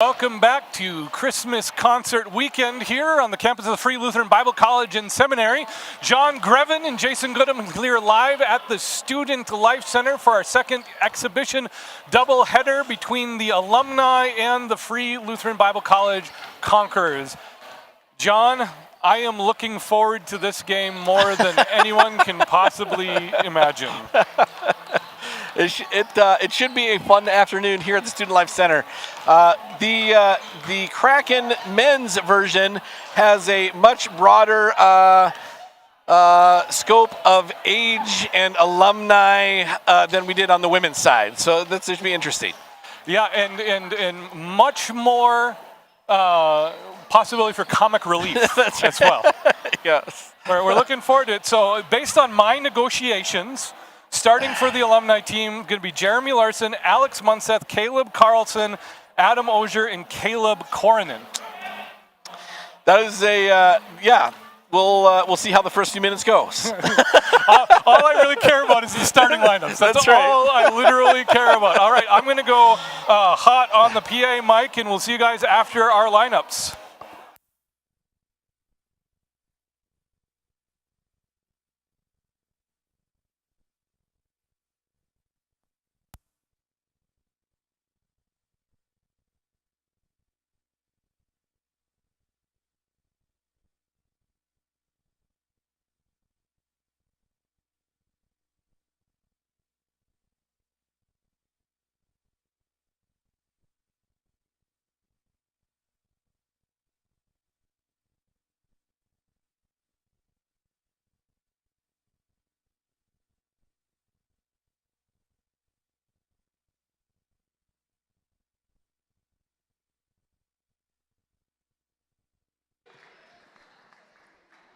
Welcome back to Christmas Concert Weekend here on the campus of the Free Lutheran Bible College and Seminary. John Grevin and Jason Goodham here live at the Student Life Center for our second exhibition doubleheader between the Alumni and the Free Lutheran Bible College Conquerors. John, I am looking forward to this game more than anyone can possibly imagine. It should be a fun afternoon here at the Student Life Center. The Kraken men's version has a much broader scope of age and alumni than we did on the women's side. So this should be interesting. Yeah, and much more possibility for comic relief as well. Yes. We're looking forward to it. So based on my negotiations, starting for the alumni team, going to be Jeremy Larson, Alex Munseth, Caleb Carlson, Adam Ozier, and Caleb Coronen. That is yeah. We'll see how the first few minutes goes. All I really care about is the starting lineups. That's right. all I literally care about. All right, I'm going to go hot on the PA mic, and we'll see you guys after our lineups.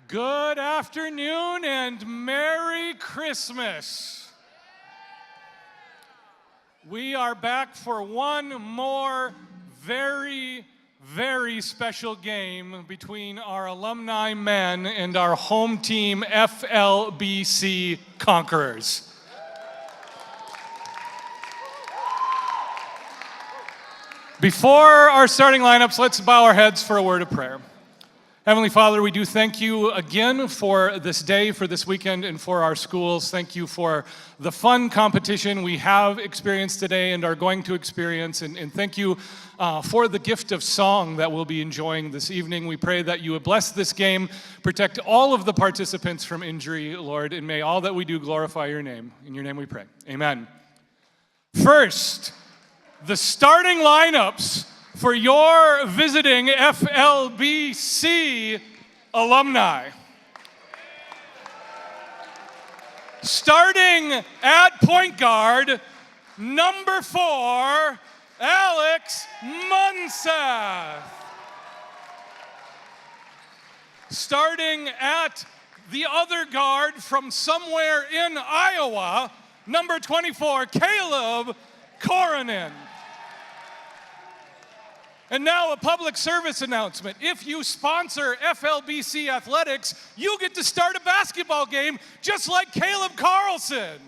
Good afternoon and Merry Christmas. We are back for one more very, very special game between our alumni men and our home team FLBC Conquerors. Before our starting lineups, let's bow our heads for a word of prayer. Heavenly Father, we do thank you again for this day, for this weekend, and for our schools. Thank you for the fun competition we have experienced today and are going to experience. And thank you for the gift of song that we'll be enjoying this evening. We pray that you would bless this game, protect all of the participants from injury, Lord, and may all that we do glorify your name. In your name we pray. Amen. First, the starting lineups for your visiting FLBC alumni. Starting at point guard, number 4, Alex Munseth. Starting at the other guard from somewhere in Iowa, number 24, Caleb Coronen. And now a public service announcement. If you sponsor FLBC Athletics, you get to start a basketball game just like Caleb Carlson.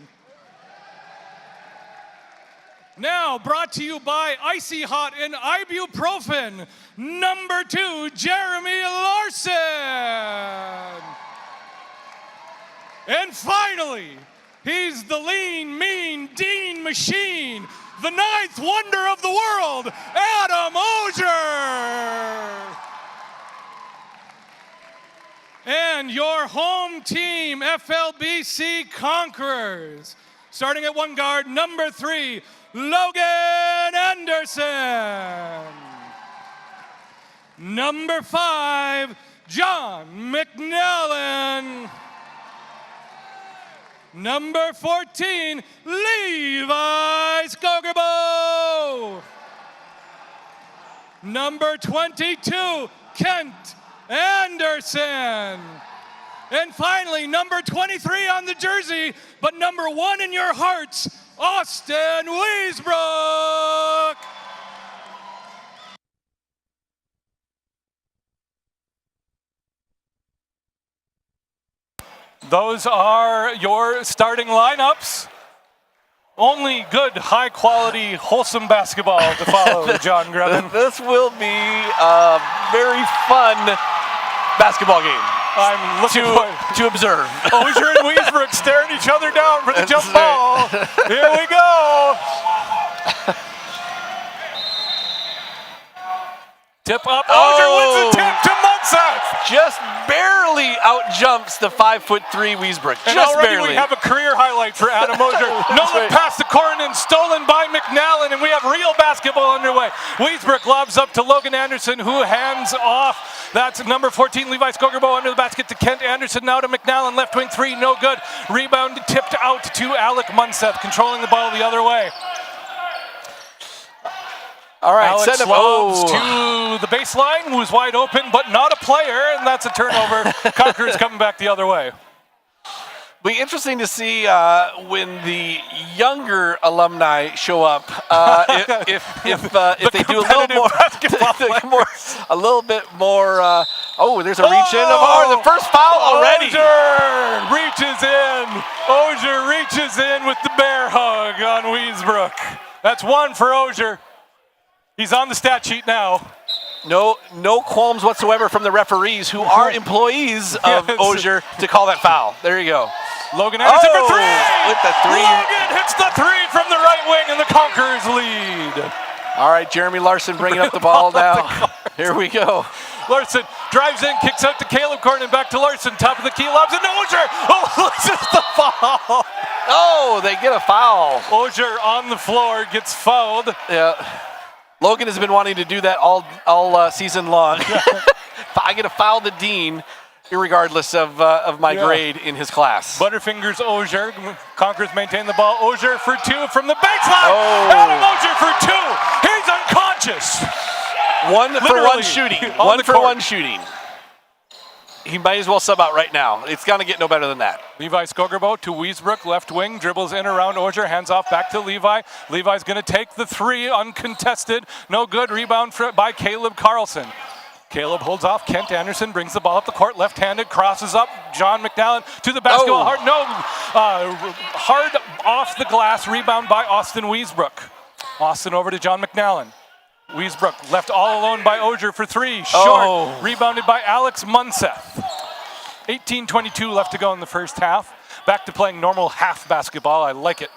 Now brought to you by Icy Hot and Ibuprofen, number 2, Jeremy Larson. And finally, he's the lean, mean Dean Machine, the 9th wonder of the world, Adam Ozier. And your home team, FLBC Conquerors. Starting at one guard, number 3, Logan Anderson. Number 5, John McNellen. Number 14, Levi Skogerbo. Number 22, Kent Anderson. And finally, number 23 on the jersey, but number 1 in your hearts, Austin Weisbrook. Those are your starting lineups. Only good, high-quality, wholesome basketball to follow, John Grevin. This will be a very fun basketball game. I'm looking to observe. Osier and Weisbrook staring each other down for the jump ball. Here we go. Tip up. Osier wins the tip to Munseth. Just barely outjumps the 5'3" Weisbrook. And Just already barely. we have a career highlight for Adam Osier. No look past the corner and stolen by McNallen, and we have real basketball underway. Weisbrook lobs up to Logan Anderson, who hands off. That's number 14, Levi Skogerbo under the basket to Kent Anderson. Now to McNallen, left wing three, no good. Rebound tipped out to Alec Munseth, controlling the ball the other way. All right, Alex send him lobs to the baseline, who's wide open, but not a player, and that's a turnover. Conquerors coming back the other way. Be interesting to see when the younger alumni show up. If they do a little bit more. Oh, there's a reach in of the first foul already. Osier reaches in. Osier reaches in with the bear hug on Weisbrook. That's one for Osier. He's on the stat sheet now. No qualms whatsoever from the referees, who are employees of Osier, to call that foul. There you go. Logan Anderson for three! With the three. Logan hits the three from the right wing, and the Conquerors lead. All right, Jeremy Larson bringing up the ball now. Here we go. Larson drives in, kicks out to Caleb Cornin, back to Larson, top of the key, lobs into Osier. Oh, just the foul. Oh, they get a foul. Osier on the floor gets fouled. Yeah. Logan has been wanting to do that all season long. I get to foul the dean, irregardless of my grade in his class. Butterfingers Osier. Conquerors maintain the ball. Osier for two from the baseline. Adam Osier for two. He's unconscious. One for one shooting. One for one shooting. He might as well sub out right now. It's going to get no better than that. Levi Skogerbo to Weisbrook, left wing, dribbles in around Osier, hands off back to Levi. Levi's going to take the three, uncontested. No good. Rebound by Caleb Carlson. Caleb holds off. Kent Anderson brings the ball up the court, left-handed, crosses up. John McNallen to the basketball. Hard off the glass. Rebound by Austin Weisbrook. Austin over to John McNallen. Weisbrook left all alone by Osier for three. Short. Rebounded by Alex Munseth. 18:22 left to go in the first half. Back to playing normal half basketball. I like it.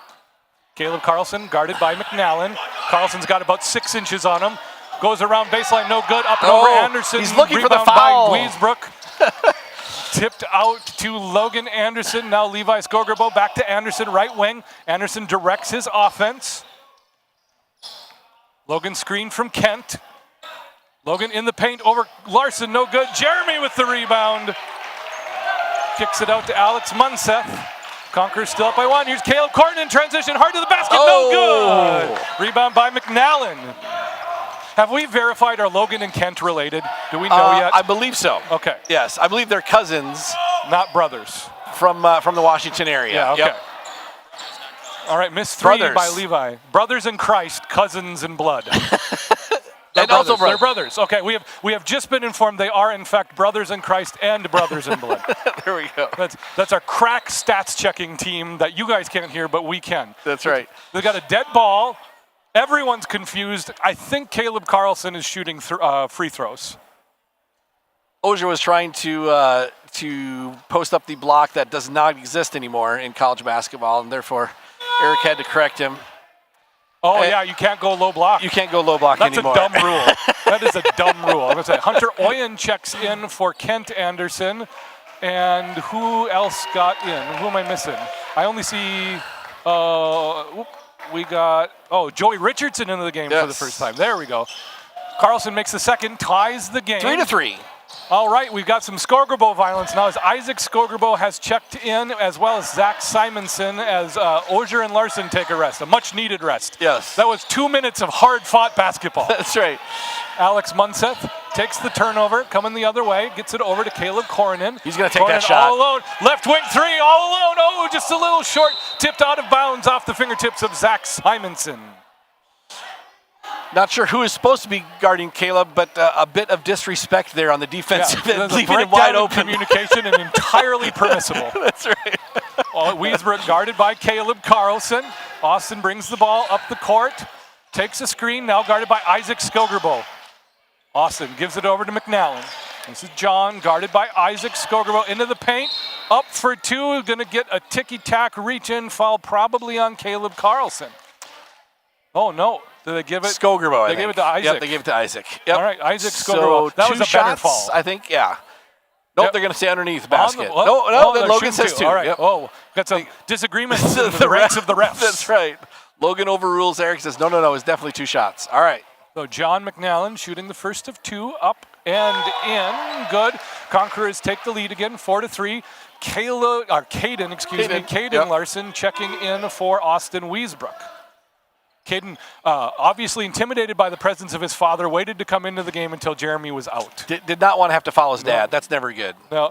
Caleb Carlson guarded by McNallen. Carlson's got about 6 inches on him. Goes around baseline, no good. Up and over Anderson. He's looking for the Rebound foul. by Weisbrook. Tipped out to Logan Anderson. Now Levi Skogerbo back to Anderson, right wing. Anderson directs his offense. Logan screen from Kent. Logan in the paint over Larson, no good. Jeremy with the rebound. Kicks it out to Alex Munseth. Conquerors still up by one. Here's Caleb Cornin in transition, hard to the basket, no good. Rebound by McNallen. Have we verified are Logan and Kent related? Do we know yet? I believe so. Okay. Yes, I believe they're cousins. Not brothers. From the Washington area. Yeah, okay. Yep. All right, missed three Brothers. by Levi. Brothers in Christ, cousins in blood. And also brothers. They're brothers. Okay, we have just been informed they are in fact brothers in Christ and brothers in blood. There we go. That's our crack stats checking team that you guys can't hear, but we can. That's right. They got a dead ball. Everyone's confused. I think Caleb Carlson is shooting free throws. Osier was trying to post up the block that does not exist anymore in college basketball, and therefore Eric had to correct him. Oh, yeah, you can't go low block. You can't go low block anymore. That's a dumb rule. That is a dumb rule. I'm going to say Hunter Oyen checks in for Kent Anderson. And who else got in? Who am I missing? I only see, we got, Joey Richardson into the game for the first time. There we go. Carlson makes the second, ties the game. 3-3. All right, we've got some Skogerbo violence now as Isaac Skogerbo has checked in, as well as Zach Simonson, as Osier and Larson take a rest, a much-needed rest. Yes. That was 2 minutes of hard-fought basketball. That's right. Alex Munseth takes the turnover, coming the other way, gets it over to Caleb Cornin. He's going to take that shot. All alone, left wing three, all alone. Oh, just a little short, tipped out of bounds off the fingertips of Zach Simonson. Not sure who is supposed to be guarding Caleb, but a bit of disrespect there on the defensive end, leaving him wide open. Communication and entirely permissible. That's right. Well, Wiesbrook guarded by Caleb Carlson. Austin brings the ball up the court, takes a screen, now guarded by Isaac Skogerbo. Austin gives it over to McNallen. This is John, guarded by Isaac Skogerbo, into the paint, up for two, gonna get a ticky-tack reach-in foul probably on Caleb Carlson. Oh no, did they give it? Skogerbo, They gave it to Isaac. Yep, they gave it to Isaac. Yep. All right, Isaac So Skogerbo. That 2 was a shots, better fall. I think, yeah. Nope, Yep. they're going to stay underneath basket. No, Then they're Logan shooting says 2. All right. Yep. Oh, got some disagreements in the ranks of the refs. That's right. Logan overrules Eric, says, no, it's definitely 2 shots. All right. So John McNallen shooting the first of 2, up and in. Good. Conquerors take the lead again, 4-3. Caden Yep. Larson checking in for Austin Wiesbrook. Caden, obviously intimidated by the presence of his father, waited to come into the game until Jeremy was out. Did not want to have to follow his dad. That's never good. No.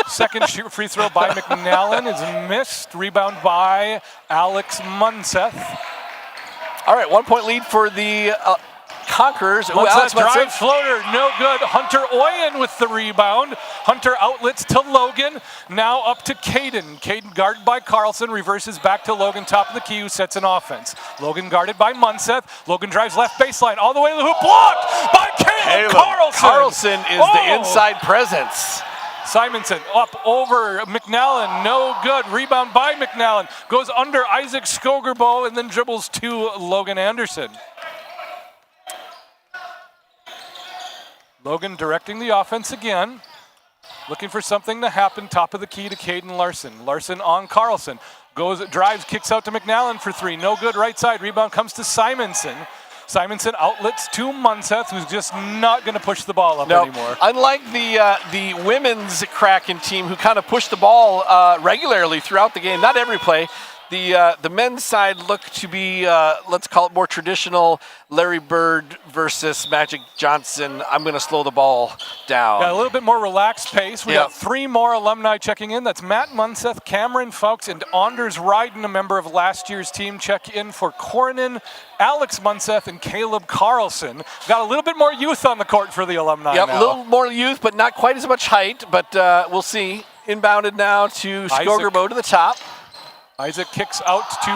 Second free throw by McNallen is missed. Rebound by Alex Munseth. All right, 1-point lead for the Conquerors. Ooh, Alex drive Munseth. floater, no good. Hunter Oyen with the rebound. Hunter outlets to Logan. Now up to Caden. Caden guarded by Carlson, reverses back to Logan, top of the key, who sets an offense. Logan guarded by Munseth. Logan drives left baseline, all the way to the hoop, blocked by Caleb Carlson. Carlson is the inside presence. Simonson up over McNallen, no good. Rebound by McNallen. Goes under Isaac Skogerbo and then dribbles to Logan Anderson. Logan directing the offense again. Looking for something to happen. Top of the key to Caden Larson. Larson on Carlson. Drives, kicks out to McNallen for 3. No good, right side. Rebound comes to Simonson. Simonson outlets to Munseth, who's just not going to push the ball up anymore. Unlike the women's Kraken team, who kind of pushed the ball regularly throughout the game, not every play, the men's side looked to be, let's call it more traditional, Larry Bird versus Magic Johnson. I'm going to slow the ball down. Yeah, a little bit more relaxed pace. We got 3 more alumni checking in. That's Matt Munseth, Cameron Fowkes, and Anders Ryden, a member of last year's team, check in for Coronan, Alex Munseth, and Caleb Carlson. Got a little bit more youth on the court for the alumni now. A little more youth, but not quite as much height, but we'll see. Inbounded now to Skogerbo to the top. Isaac kicks out to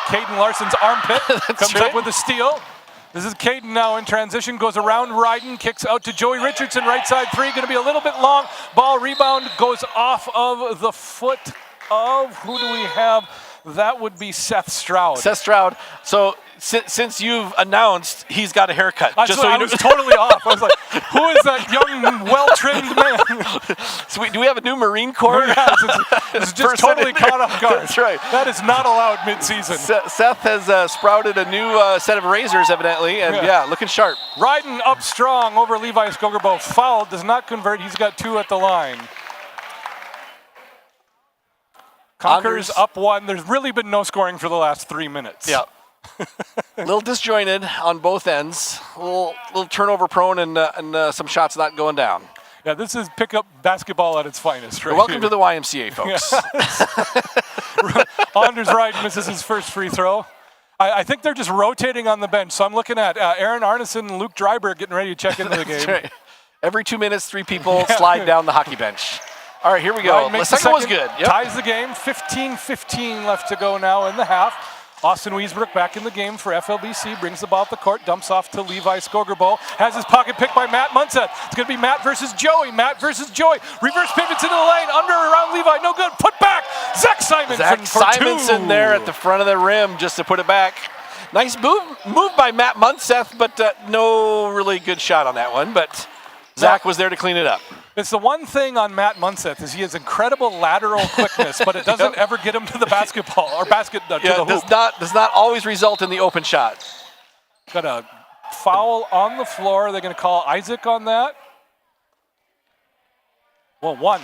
Caden Larson's armpit. Comes up with a steal. This is Caden now in transition. Goes around Ryden. Kicks out to Joey Richardson. Right side 3. Going to be a little bit long. Ball rebound goes off of the foot of, who do we have? That would be Seth Stroud. Seth Stroud. So since you've announced he's got a haircut, I was totally off. I was like, who is that young, well-trimmed man? So do we have a new Marine Corps? It's just totally caught off guard. That's right. That is not allowed mid-season. Seth has sprouted a new set of razors, evidently, and looking sharp. Ryden up strong over Levi Skogerbo. Fouled, does not convert. He's got 2 at the line. Conquerors up 1. There's really been no scoring for the last 3 minutes. Yeah. A little disjointed on both ends. A little turnover prone and some shots not going down. Yeah, this is pickup basketball at its finest, right? Welcome to the YMCA, folks. Anders Ryden misses his first free throw. I think they're just rotating on the bench. So I'm looking at Aaron Arneson and Luke Dryberg getting ready to check into the game. Right. Every 2 minutes, 3 people slide down the hockey bench. All right, here we go. The second was good. Yep. Ties the game. 15-15 left to go now in the half. Austin Wiesbrook back in the game for FLBC. Brings the ball up the court. Dumps off to Levi Skogerbo. Has his pocket picked by Matt Munseth. It's going to be Matt versus Joey. Matt versus Joey. Reverse pivots into the lane. Under around Levi. No good. Put back. Zach Simonson there at the front of the rim just to put it back. Nice move by Matt Munseth, but no really good shot on that one. But Zach was there to clean it up. It's the one thing on Matt Munseth is he has incredible lateral quickness, but it doesn't ever get him to the basketball or to the hoop. Does not always result in the open shot. Got a foul on the floor. They're going to call Isaac on that. Well, 1.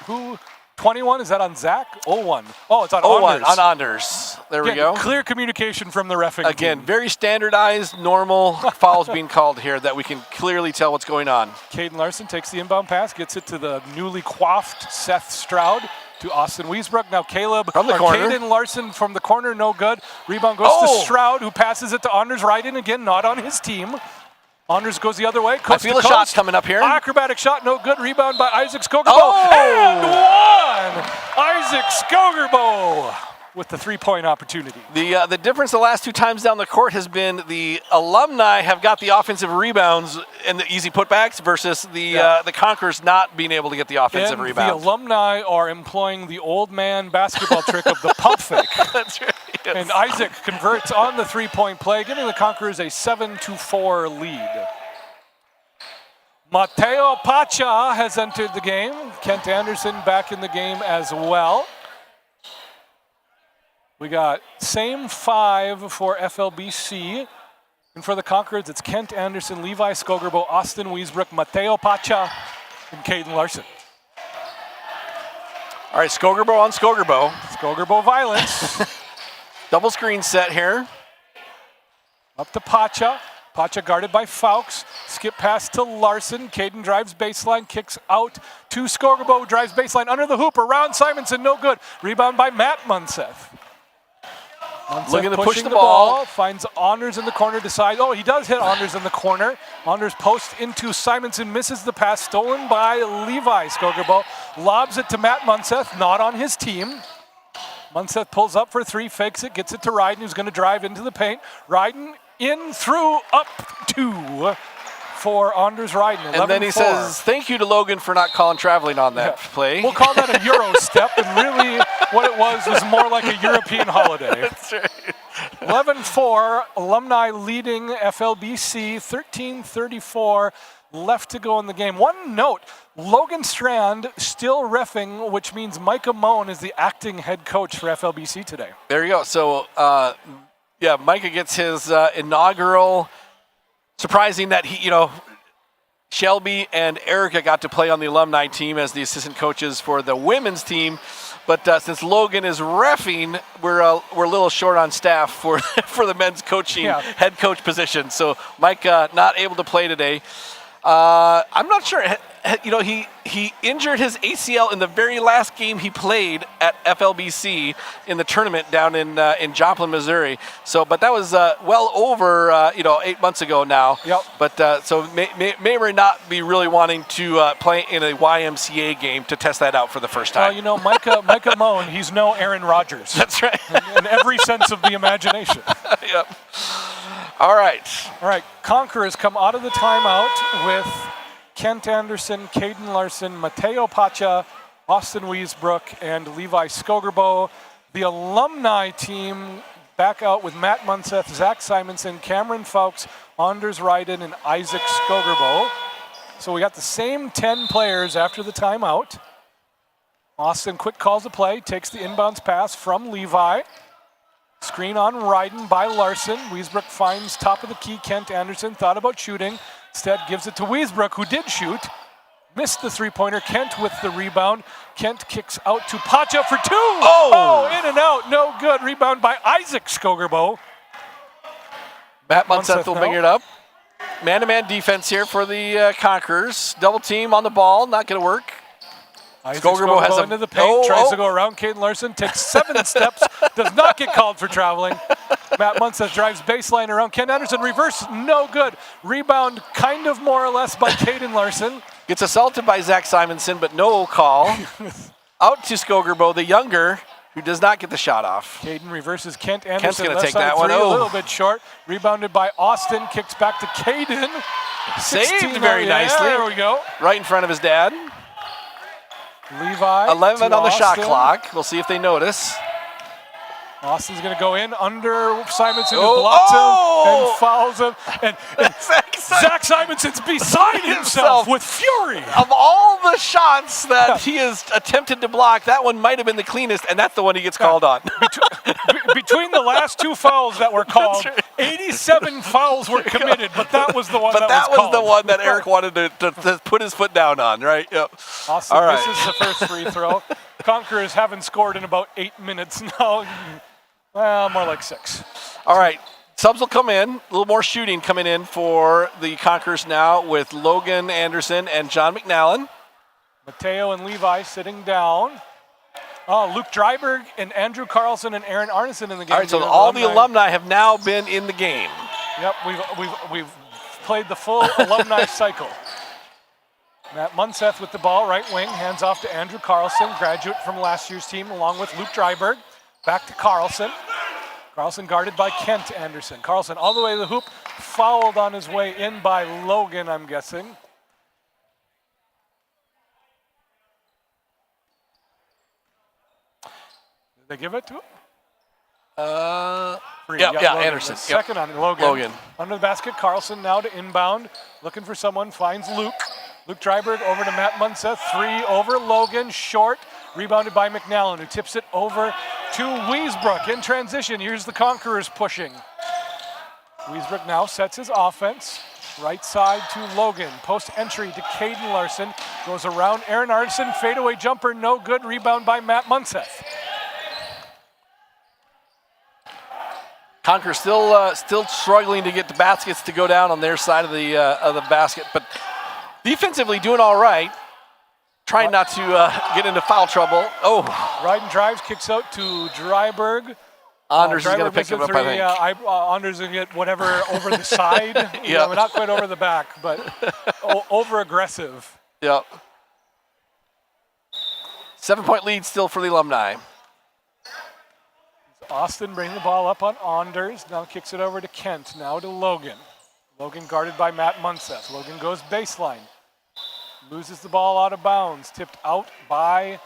Who? 21? Is that on Zach? 0-1. Oh, it's on Anders. On Anders. There we go. Clear communication from the reffing Again, team. very standardized, normal fouls being called here that we can clearly tell what's going on. Caden Larson takes the inbound pass, gets it to the newly coiffed Seth Stroud. to Austin Wiesbrook. Now Caleb from the corner. Caden Larson from the corner, no good. Rebound goes to Stroud, who passes it to Anders Ryden, again, not on his team. Anders goes the other way. I feel a shot coming up here. Acrobatic shot, no good. Rebound by Isaac Skogerbo. And one! Isaac Skogerbo with the three-point opportunity. The difference the last 2 times down the court has been the Alumni have got the offensive rebounds and the easy putbacks versus the Conquerors not being able to get the offensive rebounds. The Alumni are employing the old man basketball trick of the pump fake. That's right. Yes. And Isaac converts on the three-point play, giving the Conquerors a 7-4 lead. Mateo Pacha has entered the game. Kent Anderson back in the game as well. We got same 5 for FLBC. And for the Conquerors, it's Kent Anderson, Levi Skogerbo, Austin Wiesbrook, Mateo Pacha, and Caden Larson. All right, Skogerbo on Skogerbo. Skogerbo violence. Double screen set here. Up to Pacha. Pacha guarded by Fawkes. Skip pass to Larson. Caden drives baseline, kicks out to Skogerbo, drives baseline under the hoop, around Simonson, no good. Rebound by Matt Munseth. Looking to push the ball. Finds Anders in the corner, decides, he does hit Anders in the corner. Anders posts into Simonson, misses the pass, stolen by Levi Skogerbo. Lobs it to Matt Munseth, not on his team. Munseth pulls up for 3, fakes it, gets it to Ryden, who's going to drive into the paint. Ryden in, through, up 2 for Anders Ryden. And then he says, thank you to Logan for not calling traveling on that play. We'll call that a Euro step, and really what it was more like a European holiday. That's right. 11-4, Alumni leading FLBC, 13-34 left to go in the game. One note, Logan Strand still reffing, which means Micah Moan is the acting head coach for FLBC today. There you go. So, Micah gets his inaugural, surprising that Shelby and Erica got to play on the Alumni team as the assistant coaches for the women's team. But since Logan is reffing, we're a little short on staff for the men's coaching head coach position. So Mike not able to play today. I'm not sure. He injured his ACL in the very last game he played at FLBC in the tournament down in Joplin, Missouri. So, but that was well over 8 months ago now. Yep. But so may or not be really wanting to play in a YMCA game to test that out for the first time. Well, Micah Moan, he's no Aaron Rodgers. That's right. In every sense of the imagination. Yep. All right. Conquerors come out of the timeout with Kent Anderson, Caden Larson, Mateo Pacha, Austin Wiesbrook, and Levi Skogerbo. The Alumni team back out with Matt Munseth, Zach Simonson, Cameron Fawkes, Anders Ryden, and Isaac Skogerbo. So we got the same 10 players after the timeout. Austin quick calls the play, takes the inbounds pass from Levi. Screen on Ryden by Larson. Wiesbrook finds top of the key. Kent Anderson thought about shooting. Instead gives it to Wiesbrook, who did shoot. Missed the three-pointer. Kent with the rebound. Kent kicks out to Pacha for 2. Oh, in and out. No good. Rebound by Isaac Skogerbo. Matt Munseth will bring it up. Man-to-man defense here for the Conquerors. Double team on the ball. Not going to work. Skogerbo has into the paint, tries to go around Caden Larson, takes 7 steps, does not get called for traveling. Matt Munseth drives baseline around Kent Anderson, reverse, no good. Rebound kind of more or less by Caden Larson. Gets assaulted by Zach Simonson, but no call. Out to Skogerbo, the younger, who does not get the shot off. Caden reverses Kent Anderson. Kent's going to take that one. A little bit short. Rebounded by Austin, kicks back to Caden. Saved very nicely. There we go. Right in front of his dad. Levi 11 on the shot Austin. clock. We'll see if they notice. Austin's going to go in under Simonson, who blocks him and fouls him. And Zach Simonson's beside himself with fury. Of all the shots that he has attempted to block, that one might have been the cleanest, and that's the one he gets called on. Between the last 2 fouls that were called, 87 fouls were committed, but that was the one that was called. the one that Eric wanted to put his foot down on, right? Yep. Austin misses the first free throw. Conquerors haven't scored in about 8 minutes now. Well, more like 6. All right. Subs will come in. A little more shooting coming in for the Conquerors now with Logan Anderson and John McNallen. Mateo and Levi sitting down. Luke Dryberg and Andrew Carlson and Aaron Arneson in the game. All right, so all the alumni have now been in the game. Yep, we've played the full alumni cycle. Matt Munseth with the ball, right wing, hands off to Andrew Carlson, graduate from last year's team, along with Luke Dryberg. Back to Carlson. Carlson guarded by Kent Anderson. Carlson all the way to the hoop, fouled on his way in by Logan, I'm guessing. Did they give it to him? Anderson. Second on Logan. Under the basket, Carlson now to inbound, looking for someone, finds Luke. Luke Dryberg over to Matt Munseth, 3 over Logan, short, rebounded by McNallen, who tips it over to Wiesbrook in transition. Here's the Conquerors pushing. Wiesbrook now sets his offense, right side to Logan, post entry to Caden Larson, goes around Aaron Arneson, fadeaway jumper, no good, rebound by Matt Munseth. Conquer still struggling to get the baskets to go down on their side of the basket, but defensively doing all right. Trying not to get into foul trouble. Oh. Ryden drives, kicks out to Dryberg. Anders is going to pick it up, I think. Anders will get whatever over the side. Yeah, not quite over the back, but over aggressive. Yep. 7-point lead still for the Alumni. Austin bringing the ball up on Anders. Now kicks it over to Kent. Now to Logan. Logan guarded by Matt Munseth. Logan goes baseline. Loses the ball out of bounds. Tipped out by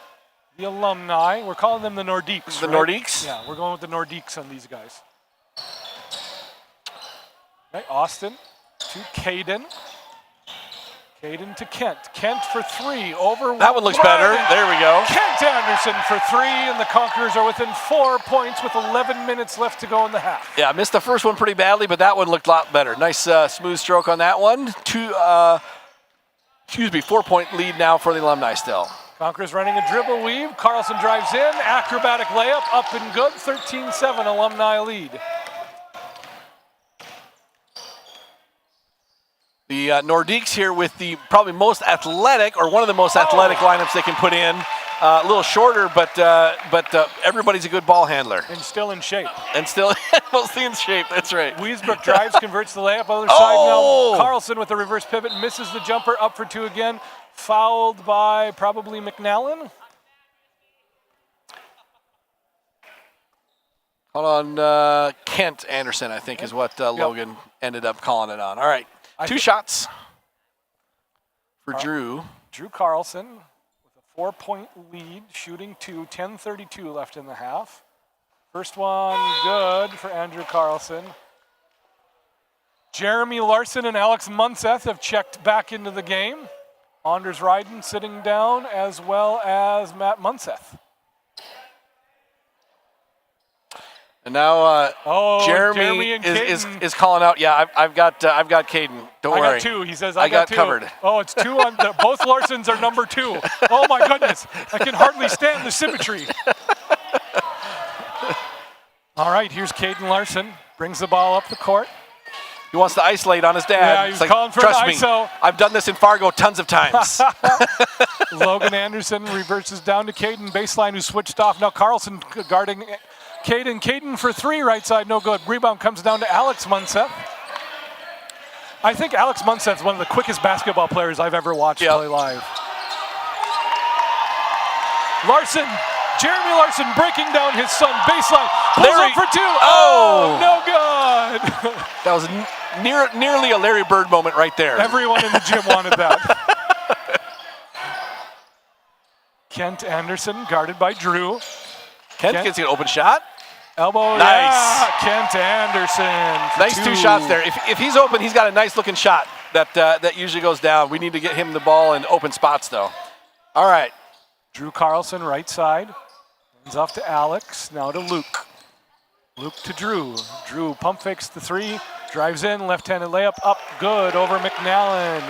the Alumni. We're calling them the Nordiques. The right? Nordiques? Yeah, we're going with the Nordiques on these guys. Okay, Austin to Caden. Caden to Kent. Kent for 3 over. That one looks better. There we go. Kent Anderson for 3, and the Conquerors are within 4 points with 11 minutes left to go in the half. Yeah, missed the first one pretty badly, but that one looked a lot better. Nice smooth stroke on that one. 4-point lead now for the Alumni still. Conquerors running a dribble weave. Carlson drives in. Acrobatic layup, up and good. 13-7 Alumni lead. The Nordiques here with the probably most athletic, or one of the most athletic lineups they can put in. A little shorter, but everybody's a good ball handler. And still in shape. And still mostly in shape, that's right. Wiesbrook drives, converts the layup. Other side now. Carlson with the reverse pivot, misses the jumper, up for 2 again. Fouled by probably McNallen. Hold on, Kent Anderson, I think, is what Logan ended up calling it on. All right, 2 shots for Drew. Drew Carlson with a 4-point lead, shooting 2, 10:32 left in the half. First one good for Andrew Carlson. Jeremy Larson and Alex Munseth have checked back into the game. Anders Ryden sitting down, as well as Matt Munseth. And now Jeremy is calling out. Yeah, I've got Caden. Don't worry. I got 2. He says I got 2. covered. Oh, it's 2 on both Larsons are number 2. Oh my goodness, I can hardly stand the symmetry. All right, here's Caden Larson. Brings the ball up the court. He wants to isolate on his dad. Yeah, he's calling for trust an me, ISO. I've done this in Fargo tons of times. Logan Anderson reverses down to Caden, baseline, who switched off. Now Carlson guarding Caden. Caden for 3, right side, no good. Rebound comes down to Alex Munseth. I think Alex Munseth's one of the quickest basketball players I've ever watched play live. Larson, Jeremy Larson breaking down his son, baseline, pulls up for 2. Oh, no good. That was nearly a Larry Bird moment right there. Everyone in the gym wanted that. Kent Anderson guarded by Drew. Kent gets an open shot. Elbow, nice. Yeah. Kent Anderson. Nice 2 shots there. If he's open, he's got a nice looking shot that usually goes down. We need to get him the ball in open spots though. All right. Drew Carlson, right side. Hands off to Alex, now to Luke. Luke to Drew. Drew pump fakes the 3, drives in, left-handed layup, up, good, over McNallen.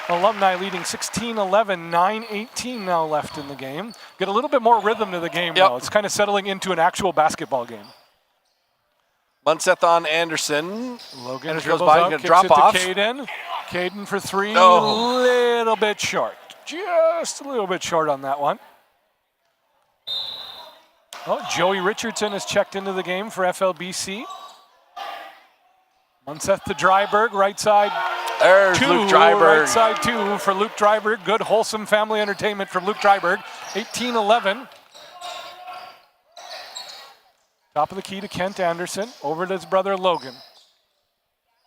Alumni leading 16-11, 9:18 now left in the game. Get a little bit more rhythm to the game now. It's kind of settling into an actual basketball game. Munseth on Anderson. Logan Anderson goes by, out, drop off. Caden. Caden for 3, little bit short. Just a little bit short on that one. Oh, Joey Richardson has checked into the game for FLBC. Munseth to Dryberg, right side. There's Two, Luke Dryberg. right side 2 for Luke Dryberg. Good, wholesome family entertainment from Luke Dryberg. 18-11. Top of the key to Kent Anderson. Over to his brother Logan.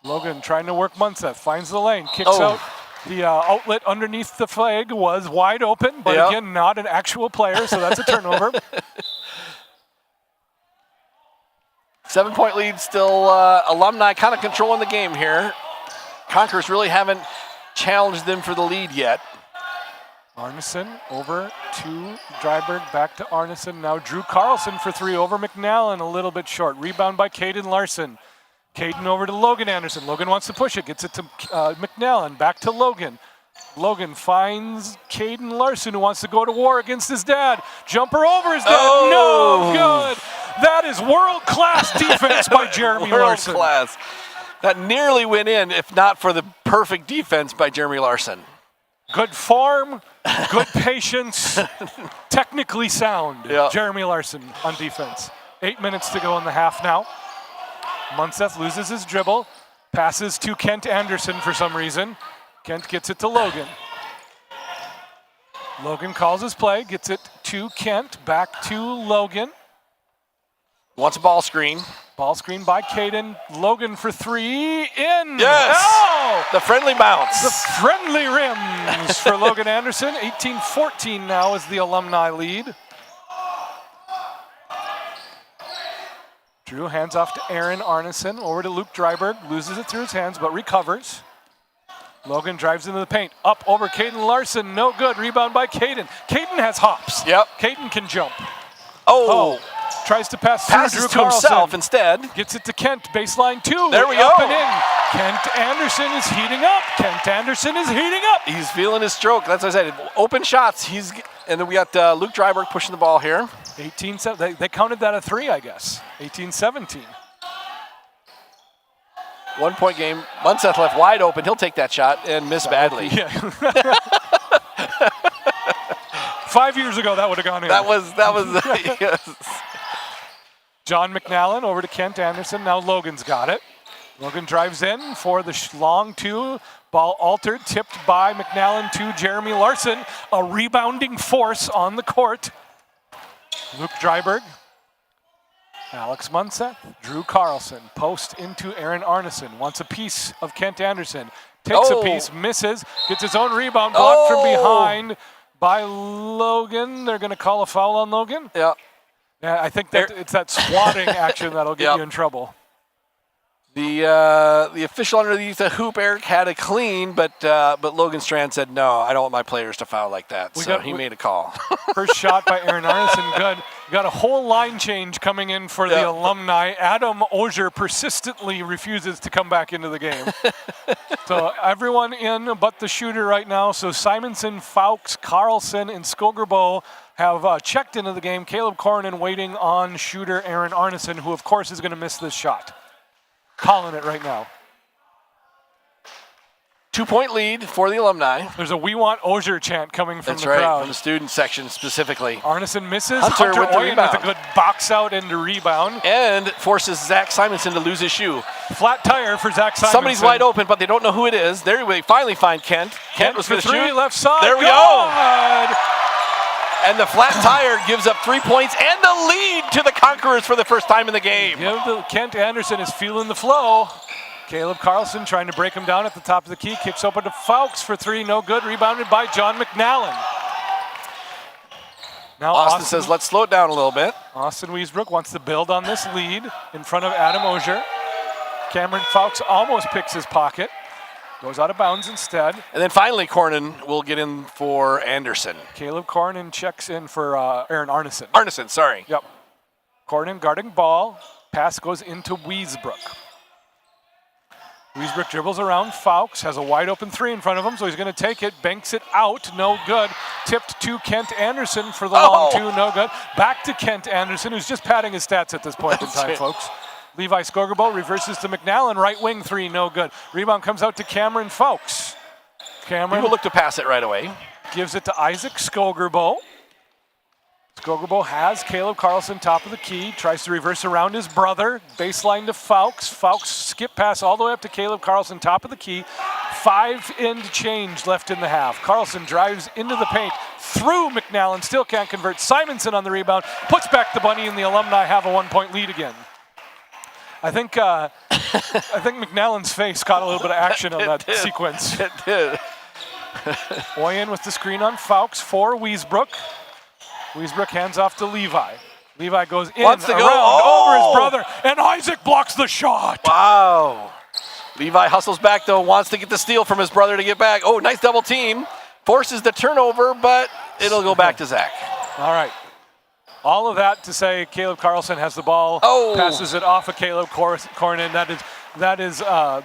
Logan trying to work Munseth. Finds the lane. Kicks out. The outlet underneath the flag was wide open, but again, not an actual player, so that's a turnover. 7-point lead still. Alumni kind of controlling the game here. Conquerors really haven't challenged them for the lead yet. Arneson over to Dryberg, back to Arneson. Now Drew Carlson for 3 over McNallen, a little bit short. Rebound by Caden Larson. Caden over to Logan Anderson. Logan wants to push it, gets it to McNallen, back to Logan. Logan finds Caden Larson, who wants to go to war against his dad. Jumper over his dad, no good. That is world-class defense by Jeremy Larson. World-class. That nearly went in, if not for the perfect defense by Jeremy Larson. Good form, good patience, technically sound. Jeremy Larson on defense. 8 minutes to go in the half now. Munseth loses his dribble, passes to Kent Anderson for some reason. Kent gets it to Logan. Logan calls his play, gets it to Kent, back to Logan. Wants a ball screen. Ball screen by Caden. Logan for 3, in. Yes! Oh! The friendly bounce. The friendly rims for Logan Anderson. 18-14 now is the Alumni lead. Drew hands off to Aaron Arneson, over to Luke Dryberg, loses it through his hands, but recovers. Logan drives into the paint, up over Caden Larson, no good, rebound by Caden. Caden has hops. Caden can jump. Tries to pass through Passes Drew to Carlson. himself instead. Gets it to Kent, baseline 2. There we up go. And in. Kent Anderson is heating up. Kent Anderson is heating up. He's feeling his stroke. That's what I said. Open shots. And then we got Luke Dryberg pushing the ball here. 18-7. They counted that a 3, I guess. 18-17. 1 point game. Munseth left wide open. He'll take that shot and miss badly. Yeah. 5 years ago, that would have gone in. That was yes. John McNallen over to Kent Anderson. Now Logan's got it. Logan drives in for the long 2. Ball altered, tipped by McNallen to Jeremy Larson. A rebounding force on the court. Luke Dryberg. Alex Munseth. Drew Carlson. Post into Aaron Arneson. Wants a piece of Kent Anderson. Takes a piece, misses. Gets his own rebound, blocked from behind by Logan. They're going to call a foul on Logan? Yeah. Yeah, I think that it's that swatting action that'll get you in trouble. The official underneath the hoop, Eric, had a clean, but Logan Strand said, no, I don't want my players to foul like that. He made a call. First shot by Aaron Arneson, good. You got a whole line change coming in for the Alumni. Adam Ogier persistently refuses to come back into the game. So everyone in but the shooter right now. So Simonson, Fowkes, Carlson, and Skogerbo have checked into the game. Caleb Cornyn waiting on shooter Aaron Arneson, who of course is going to miss this shot. Calling it right now. 2 point lead for the Alumni. There's a "We Want Ogier" chant coming from That's the right, crowd. from the student section specifically. Arneson misses. Hunter with the Oyen rebound. with a good box out and rebound. And forces Zach Simonson to lose his shoe. Flat tire for Zach Simonson. Somebody's wide open, but they don't know who it is. There we finally find Kent. Kent was for going to 3, shoot. left side. There we go. And the flat tire gives up 3 points and the lead to the Conquerors for the first time in the game. Kent Anderson is feeling the flow. Caleb Carlson trying to break him down at the top of the key. Kicks open to Fowkes for 3, no good. Rebounded by John McNallen. Now Austin says, let's slow it down a little bit. Austin Wiesbrook wants to build on this lead in front of Adam Ogier. Cameron Fowkes almost picks his pocket. Goes out of bounds instead. And then finally, Cornyn will get in for Anderson. Caleb Cornyn checks in for Aaron Arneson. Arneson, sorry. Yep. Cornyn guarding ball. Pass goes into Wiesbrook. Wiesbrook dribbles around. Fowkes has a wide open 3 in front of him, so he's going to take it. Banks it out. No good. Tipped to Kent Anderson for the long 2. No good. Back to Kent Anderson, who's just padding his stats at this point in time, folks. Levi Skogerbo reverses to McNallen. Right wing 3. No good. Rebound comes out to Cameron Fowkes. Cameron People look to pass it right away. gives it to Isaac Skogerbo. Skogerbo has Caleb Carlson top of the key, tries to reverse around his brother, baseline to Fowkes. Fowkes skip pass all the way up to Caleb Carlson, top of the key. 5 end change left in the half. Carlson drives into the paint, through McNallen, still can't convert. Simonson on the rebound, puts back the bunny, and the Alumni have a 1-point lead again. I think McNallen's face caught a little bit of action on that sequence. It did. Oyen with the screen on Fowkes for Wiesbrook. Wiesbrook hands off to Levi. Levi goes in, Wants to around, go. over his brother, and Isaac blocks the shot. Wow. Levi hustles back, though, wants to get the steal from his brother to get back. Oh, nice double team. Forces the turnover, but it'll go back to Zach. All right. All of that to say Caleb Carlson has the ball, passes it off of Caleb Cornyn. That is a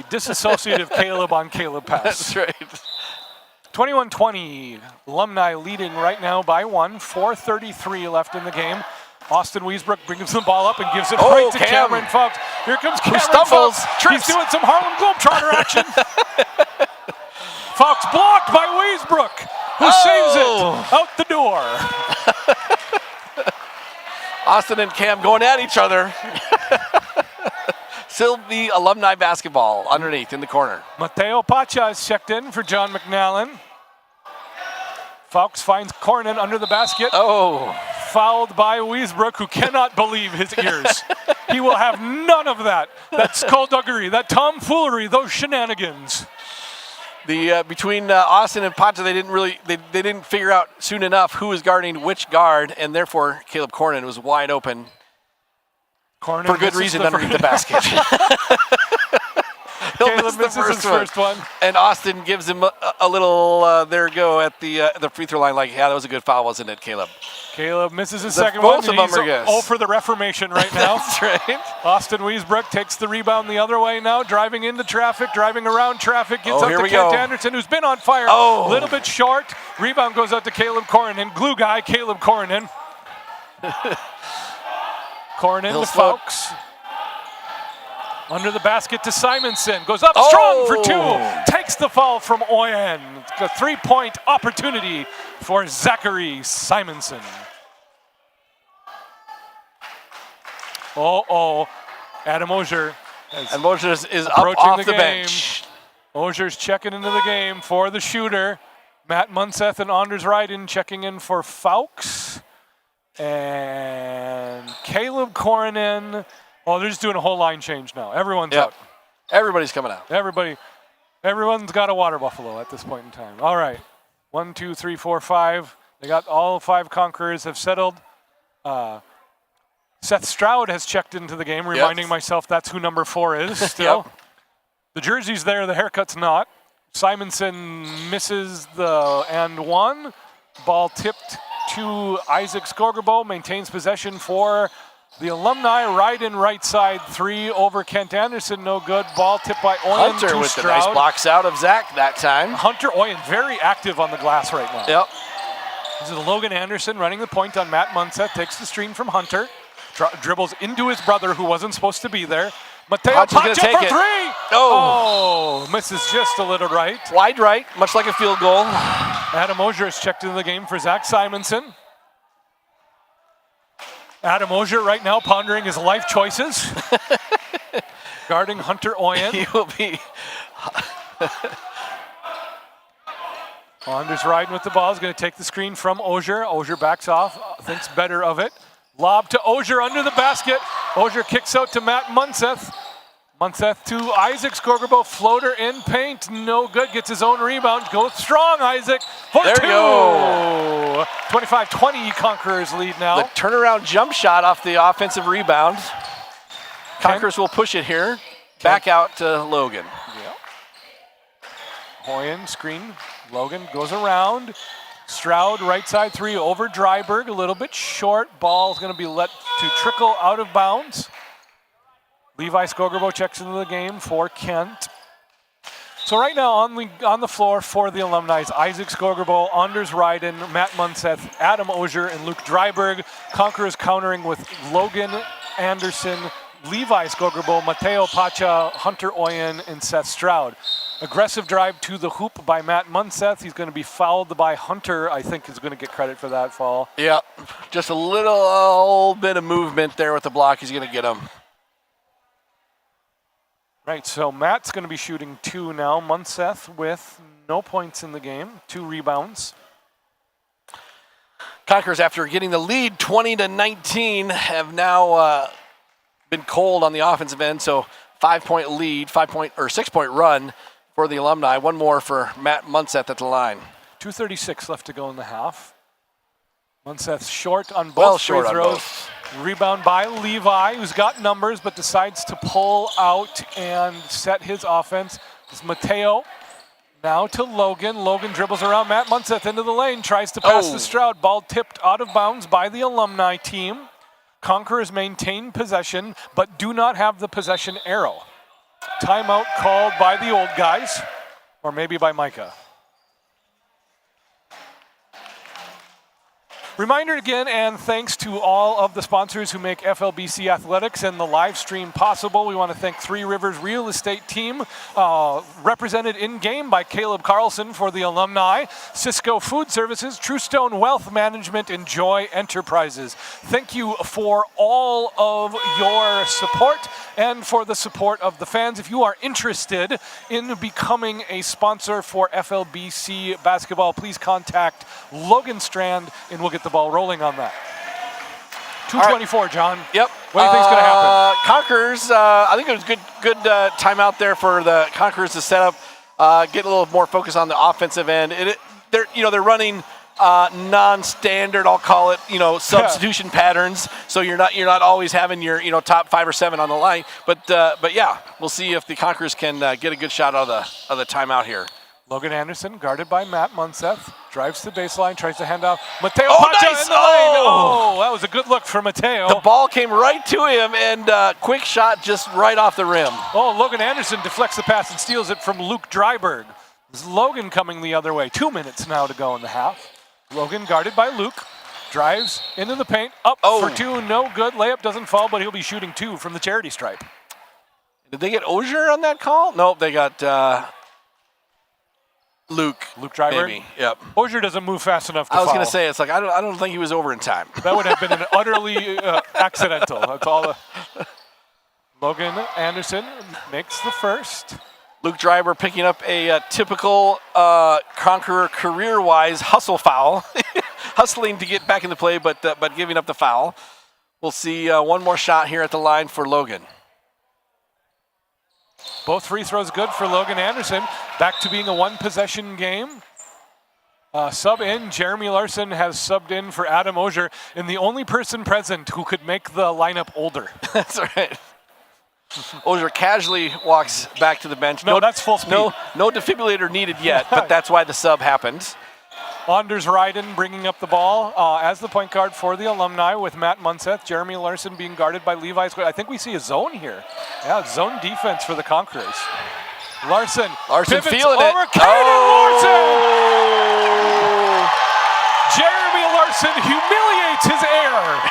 disassociative Caleb on Caleb pass. That's right. 21-20, Alumni leading right now by 1, 4:33 left in the game. Austin Wiesbrook brings the ball up and gives it right to Cameron Fowkes. Here comes Cameron stumbles, Fowkes. trips. He's doing some Harlem Globetrotter action. Fowkes blocked by Wiesbrook, who saves it out the door. Austin and Cam going at each other. Still the Alumni basketball underneath in the corner. Mateo Pacha is checked in for John McNallen. Fowkes finds Cornyn under the basket. Fouled by Wiesbrook, who cannot believe his ears. He will have none of that. That skullduggery, that tomfoolery, those shenanigans. Between Austin and Pacha, they didn't figure out soon enough who was guarding which guard, and therefore Caleb Cornyn was wide open. Cornyn for good reason underneath the basket. Caleb misses his first one. And Austin gives him a little there go at the free throw line, like, yeah, that was a good foul, wasn't it, Caleb? Caleb misses his second one. Both of them are good. Oh for the Reformation right now. That's right. Austin Wiesbrook takes the rebound the other way now, driving into traffic, driving around traffic, gets up to Kent Anderson, who's been on fire. A little bit short. Rebound goes out to Caleb Cornyn. Glue guy, Caleb Cornyn. Cornyn to Fowkes. Under the basket to Simonson. Goes up strong for 2. Takes the foul from Oyen. A 3-point opportunity for Zachary Simonson. Adam Ogier. And Ogier is up off the bench. Ogier's checking into the game for the shooter. Matt Munseth and Anders Ryden checking in for Fowkes. And Caleb Cornyn. They're just doing a whole line change now. Everyone's out. Everybody's coming out. Everyone's got a water buffalo at this point in time. All right. 1, 2, 3, 4, 5. They got all 5 conquerors have settled. Seth Stroud has checked into the game, reminding myself that's who number 4 is still. The jersey's there, the haircut's not. Simonson misses the and 1. Ball tipped to Isaac Skogerbo, maintains possession for the Alumni. Ryden right side 3 over Kent Anderson, no good. Ball tipped by Oyen Hunter to with Stroud. the nice box out of Zach that time. Hunter Oyen very active on the glass right now. This is Logan Anderson running the point on Matt Munseth, takes the screen from Hunter, dribbles into his brother who wasn't supposed to be there. Mateo Pacha for 3! Misses just a little right. Wide right, much like a field goal. Adam Ogier is checked into the game for Zach Simonson. Adam Ogier right now pondering his life choices. Guarding Hunter Oyen. He will be. Anders Ryden with the ball. Is going to take the screen from Ogier. Ogier backs off, thinks better of it. Lob to Ogier under the basket. Ogier kicks out to Matt Munseth. Munseth to Isaac Skogerbo. Floater in paint. No good. Gets his own rebound. Goes strong, Isaac. For 2. 25-20 Conquerors lead now. The turnaround jump shot off the offensive rebound. Conquerors will push it here. Back out to Logan. Oyen screen. Logan goes around. Stroud right side 3 over Dryberg. A little bit short. Ball is going to be let to trickle out of bounds. Levi Skogerbo checks into the game for Kent. So right now on the floor for the Alumni is Isaac Skogerbo, Anders Ryden, Matt Munseth, Adam Ogier, and Luke Dryberg. Conquerors countering with Logan Anderson, Levi Skogerbo, Mateo Pacha, Hunter Oyen, and Seth Stroud. Aggressive drive to the hoop by Matt Munseth. He's going to be fouled by Hunter. I think is going to get credit for that foul. Yeah, just a little bit of movement there with the block. He's going to get him. Right, so Matt's going to be shooting 2 now. Munseth with no points in the game, 2 rebounds. Conquerors, after getting the lead 20-19, have now been cold on the offensive end. So 5-point lead, 6-point run for the Alumni. One more for Matt Munseth at the line. 2:36 left to go in the half. Munseth short on both free throws. Rebound by Levi, who's got numbers but decides to pull out and set his offense. It's Mateo. Now to Logan. Logan dribbles around Matt Munseth into the lane, tries to pass to Stroud. Ball tipped out of bounds by the Alumni team. Conquerors maintain possession, but do not have the possession arrow. Timeout called by the old guys, or maybe by Micah. Reminder again, and thanks to all of the sponsors who make FLBC Athletics and the live stream possible. We want to thank Three Rivers Real Estate Team, represented in-game by Caleb Carlson for the Alumni, Cisco Food Services, Truestone Wealth Management, and Joy Enterprises. Thank you for all of your support and for the support of the fans. If you are interested in becoming a sponsor for FLBC basketball, please contact Logan Strand and we'll get the ball rolling on that. 2:24, John. Yep. What do you think is going to happen? Conquerors, I think it was good timeout there for the Conquerors to set up, get a little more focus on the offensive end. They're running non-standard, I'll call it, substitution patterns. So you're not always having your top 5 or 7 on the line. But yeah, we'll see if the Conquerors can get a good shot out of the timeout here. Logan Anderson, guarded by Matt Munseth, drives to the baseline, tries to hand off. Mateo Oh, Pacha nice! in the lane. Oh, that was a good look for Mateo. The ball came right to him, and quick shot just right off the rim. Oh, Logan Anderson deflects the pass and steals it from Luke Dryberg. This is Logan coming the other way. 2 minutes now to go in the half. Logan guarded by Luke, drives into the paint, up for 2, no good. Layup doesn't fall, but he'll be shooting 2 from the charity stripe. Did they get Ogier on that call? Nope, they got Luke Dryberg? maybe. Yep. Ogier doesn't move fast enough to I was foul. going to say, it's like, I don't think he was over in time. That would have been an utterly accidental. That's all. Logan Anderson makes the first. Luke Dryber picking up a typical Conqueror career-wise hustle foul. Hustling to get back in the play, but giving up the foul. We'll see one more shot here at the line for Logan. Both free throws good for Logan Anderson. Back to being a one-possession game. Sub in, Jeremy Larson has subbed in for Adam Ogier, and the only person present who could make the lineup older. That's right. Ogier casually walks back to the bench. No, that's full speed. No defibrillator needed yet, but that's why the sub happened. Anders Ryden bringing up the ball as the point guard for the Alumni with Matt Munseth. Jeremy Larson being guarded by Levi. I think we see a zone here. Yeah, zone defense for the Conquerors. Larson feeling over it. Caden Larson! Jeremy Larson humiliates his heir.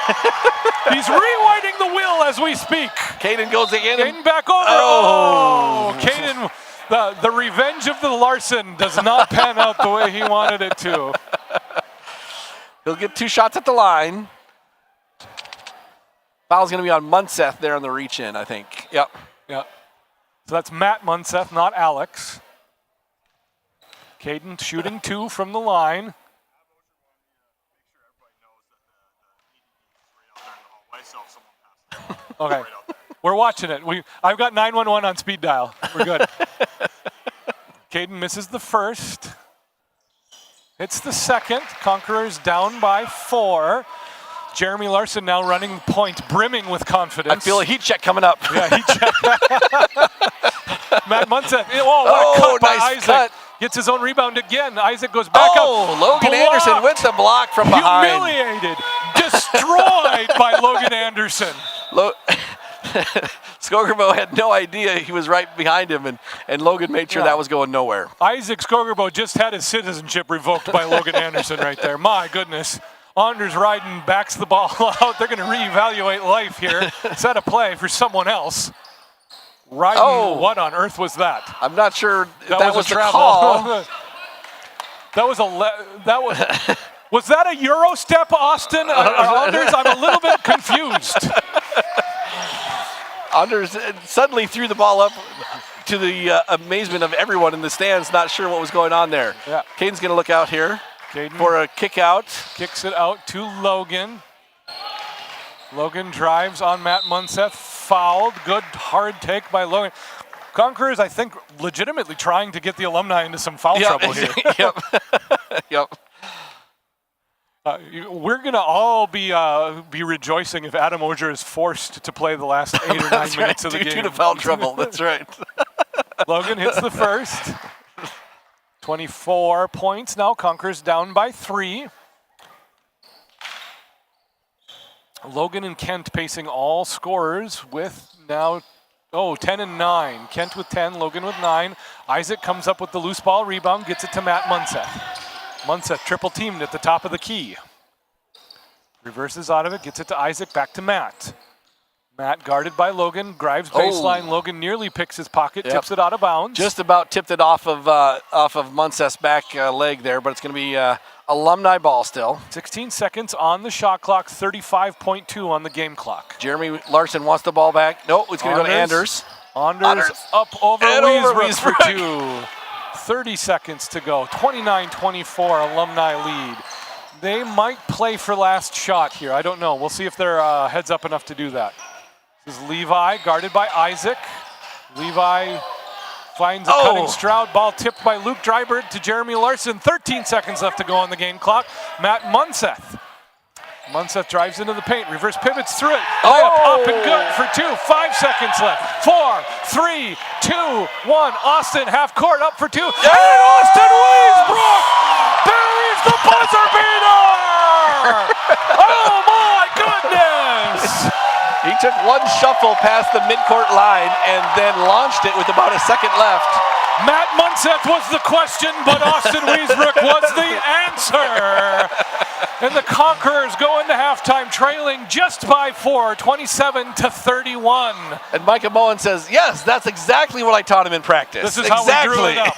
He's rewinding the wheel as we speak. Caden goes again. Caden back over. Oh, Caden, the revenge of the Larson does not pan out the way he wanted it to. He'll get 2 shots at the line. Foul's going to be on Munseth there on the reach-in, I think. Yep. So that's Matt Munseth, not Alex. Caden shooting 2 from the line. Okay, we're watching it. I've got 911 on speed dial. We're good. Caden misses the first. Hits the second. Conquerors down by 4. Jeremy Larson now running point, brimming with confidence. I feel a heat check coming up. Yeah, heat check. Matt Munseth. Oh, what a cut by nice Isaac. cut. Gets his own rebound again. Isaac goes back up. Logan Anderson with the block from behind. Humiliated. Destroyed by Logan Anderson. Skogerbo had no idea he was right behind him, and Logan made sure that was going nowhere. Isaac Skogerbo just had his citizenship revoked by Logan Anderson right there. My goodness. Anders Ryden backs the ball out. They're going to reevaluate life here. Set a play for someone else. Riding, Oh. what on earth was that? I'm not sure if that was a the travel. call. Was that a Euro step, Austin? Anders, I'm a little bit confused. Anders suddenly threw the ball up to the amazement of everyone in the stands, not sure what was going on there. Yeah. Caden's going to look out here Caden for a kick out. kicks it out to Logan. Logan drives on Matt Munseth, fouled. Good hard take by Logan. Conquerors, I think, legitimately trying to get the Alumni into some foul trouble here. Yep. Yep. We're gonna all be rejoicing if Adam Ogier is forced to play the last 8 or 9 minutes of the game. Due to foul trouble, that's right. Logan hits the first. 24 points now. Conquerors down by 3. Logan and Kent pacing all scorers with now 10 and 9. Kent with 10, Logan with 9. Isaac comes up with the loose ball rebound, gets it to Matt Munseth. Munseth triple teamed at the top of the key. Reverses out of it, gets it to Isaac, back to Matt. Matt guarded by Logan, drives baseline. Logan nearly picks his pocket, tips it out of bounds. Just about tipped it off of Munseth's back leg there, but it's going to be Alumni ball still. 16 seconds on the shot clock, 35.2 on the game clock. Jeremy Larson wants the ball back. No, it's going to go to Anders. Anders up over And over Wiesbrook for 2. 30 seconds to go. 29-24 Alumni lead. They might play for last shot here. I don't know. We'll see if they're heads up enough to do that. This is Levi guarded by Isaac. Levi finds a cutting Stroud. Ball tipped by Luke Dryberg to Jeremy Larson. 13 seconds left to go on the game clock. Matt Munseth. Munseth drives into the paint, reverse pivots through it. Layup up and good for 2. 5 seconds left. 4, 3, 2, 1. Austin half court up for 2. And Austin Wiesbrook buries the buzzer beater! Oh my goodness! He took one shuffle past the midcourt line and then launched it with about a second left. Matt Munseth was the question, but Austin Wiesbrook was the answer. And the Conquerors go into halftime trailing just by 4, 27-31. And Micah Bowen says, yes, that's exactly what I taught him in practice. This is how we drew it up.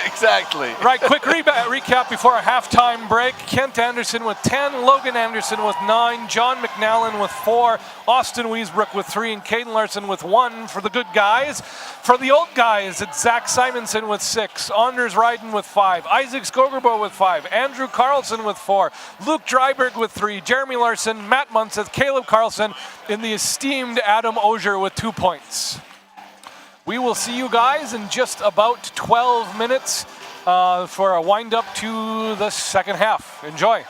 Exactly. Right, quick recap before a halftime break. Kent Anderson with 10, Logan Anderson with 9, John McNallen with 4, Austin Wiesbrook with 3, and Caden Larson with 1 for the good guys. For the old guys, it's Zach Simonson with 6, Anders Ryden with 5, Isaac Skogerbo with 5, Andrew Carlson with 4, Luke Dryberg with 3, Jeremy Larson, Matt Munseth, Caleb Carlson, and the esteemed Adam Ogier with 2 points. We will see you guys in just about 12 minutes for a wind-up to the second half. Enjoy.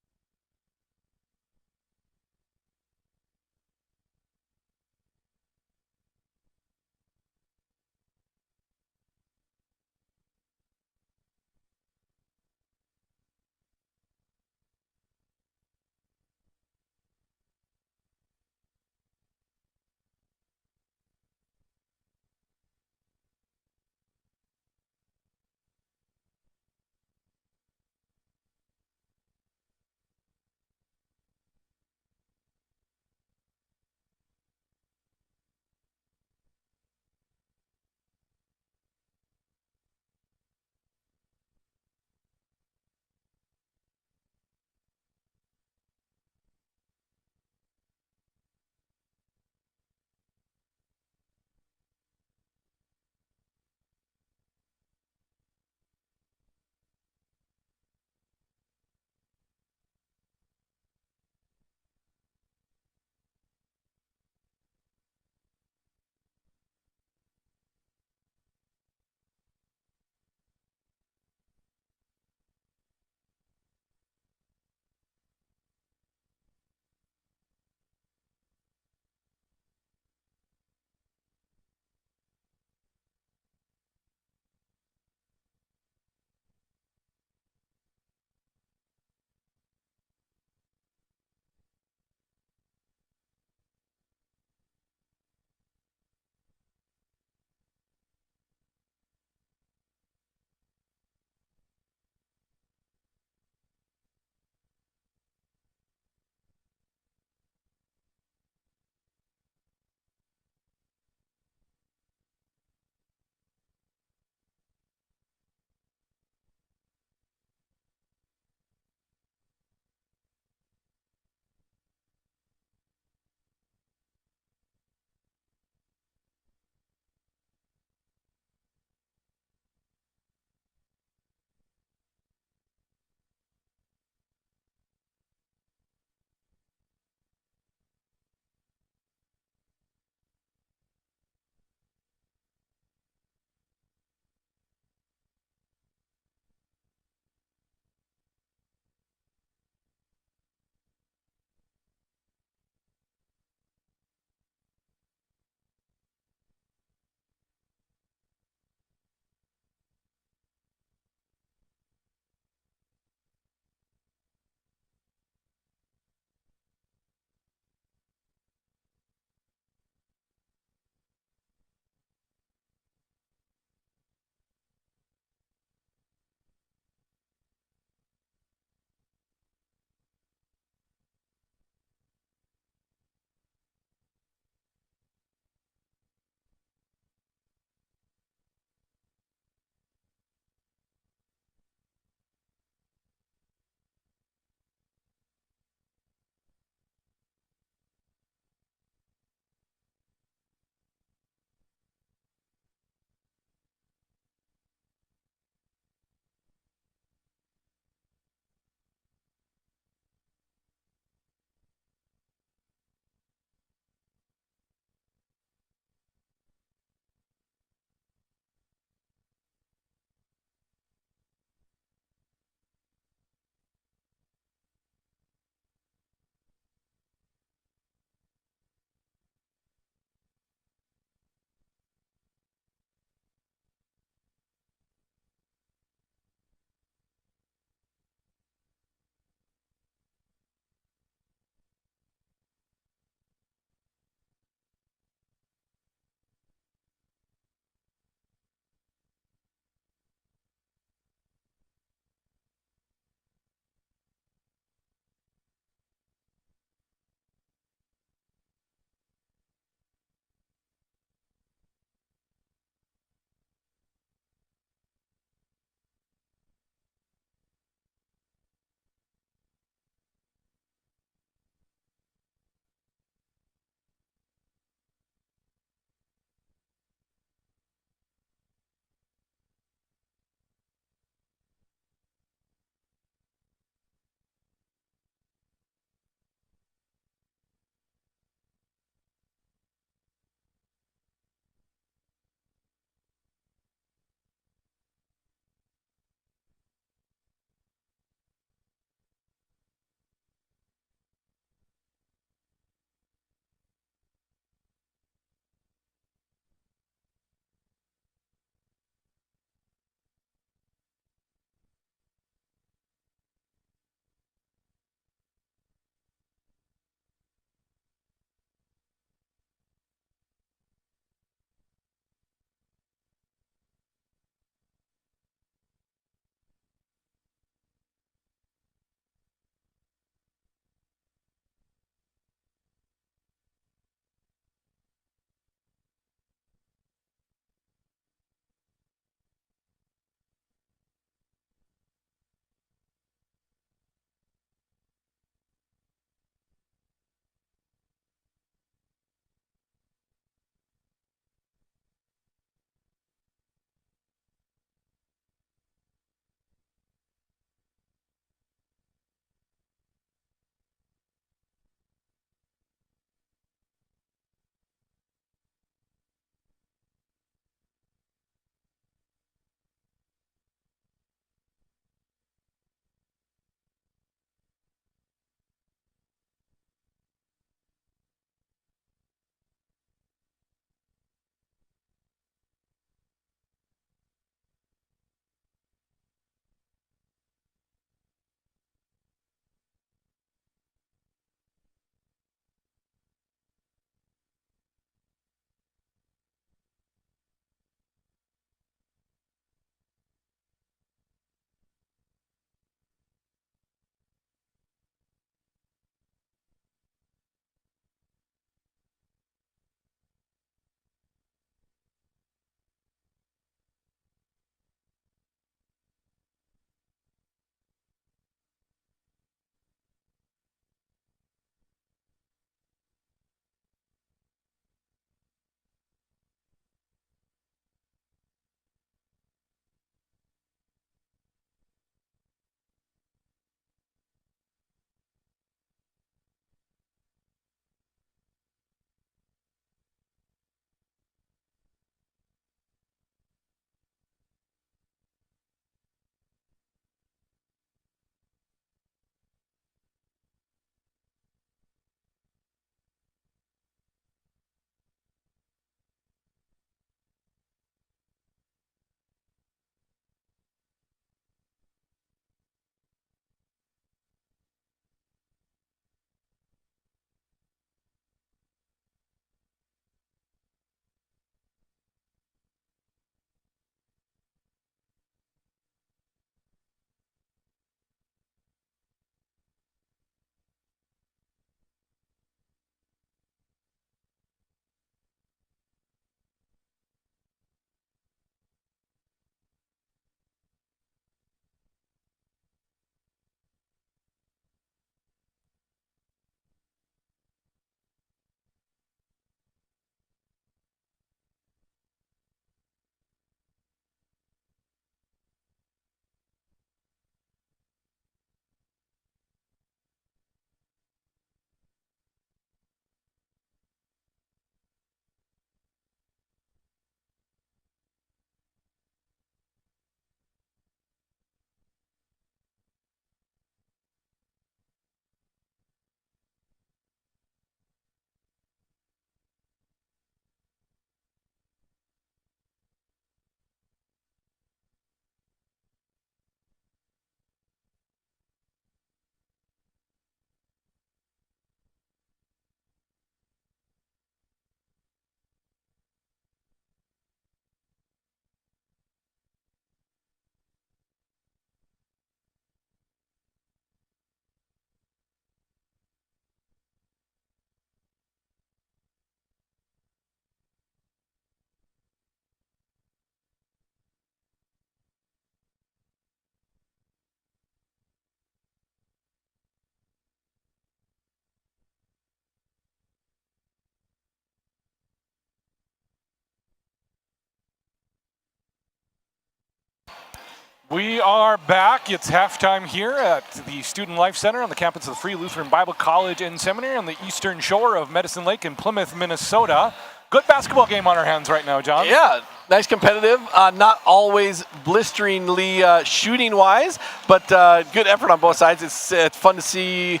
We are back. It's halftime here at the Student Life Center on the campus of the Free Lutheran Bible College and Seminary on the eastern shore of Medicine Lake in Plymouth, Minnesota. Good basketball game on our hands right now, John. Yeah, nice competitive. Not always blisteringly shooting-wise, but good effort on both sides. It's fun to see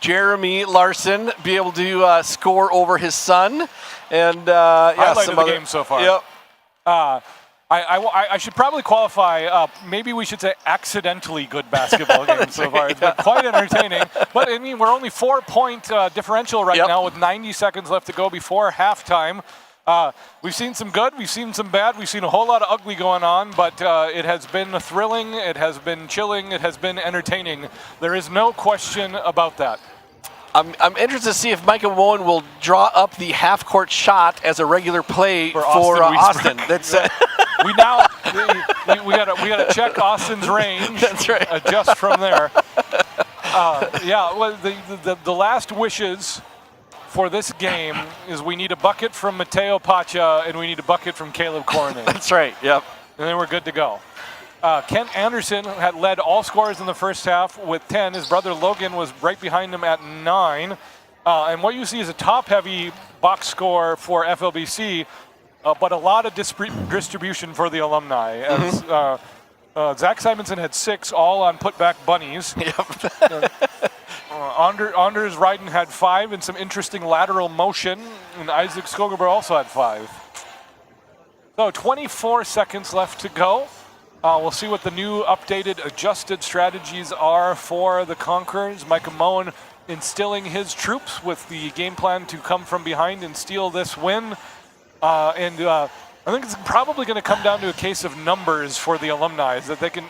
Jeremy Larson be able to score over his son. And highlight of the game so far. Yep. I should probably qualify, maybe we should say accidentally good basketball game so far. It's been quite entertaining. But, I mean, we're only 4-point differential right now with 90 seconds left to go before halftime. We've seen some good, we've seen some bad, we've seen a whole lot of ugly going on, but it has been thrilling, it has been chilling, it has been entertaining. There is no question about that. I'm interested to see if Micah Moen will draw up the half-court shot as a regular play for Austin. That's we gotta check Austin's range. That's right. Adjust from there. Well, the last wishes for this game is we need a bucket from Mateo Pacha and we need a bucket from Caleb Corning. That's right. Yep. And then we're good to go. Kent Anderson had led all scorers in the first half with 10. His brother Logan was right behind him at 9. And what you see is a top-heavy box score for FLBC, but a lot of distribution for the Alumni. As Zach Simonson had 6, all on putback bunnies. Yep. Anders Ryden had 5 and some interesting lateral motion, and Isaac Skogerberg also had 5. So 24 seconds left to go. We'll see what the new updated adjusted strategies are for the Conquerors. Micah Moen instilling his troops with the game plan to come from behind and steal this win. I think it's probably going to come down to a case of numbers for the Alumni, that they can,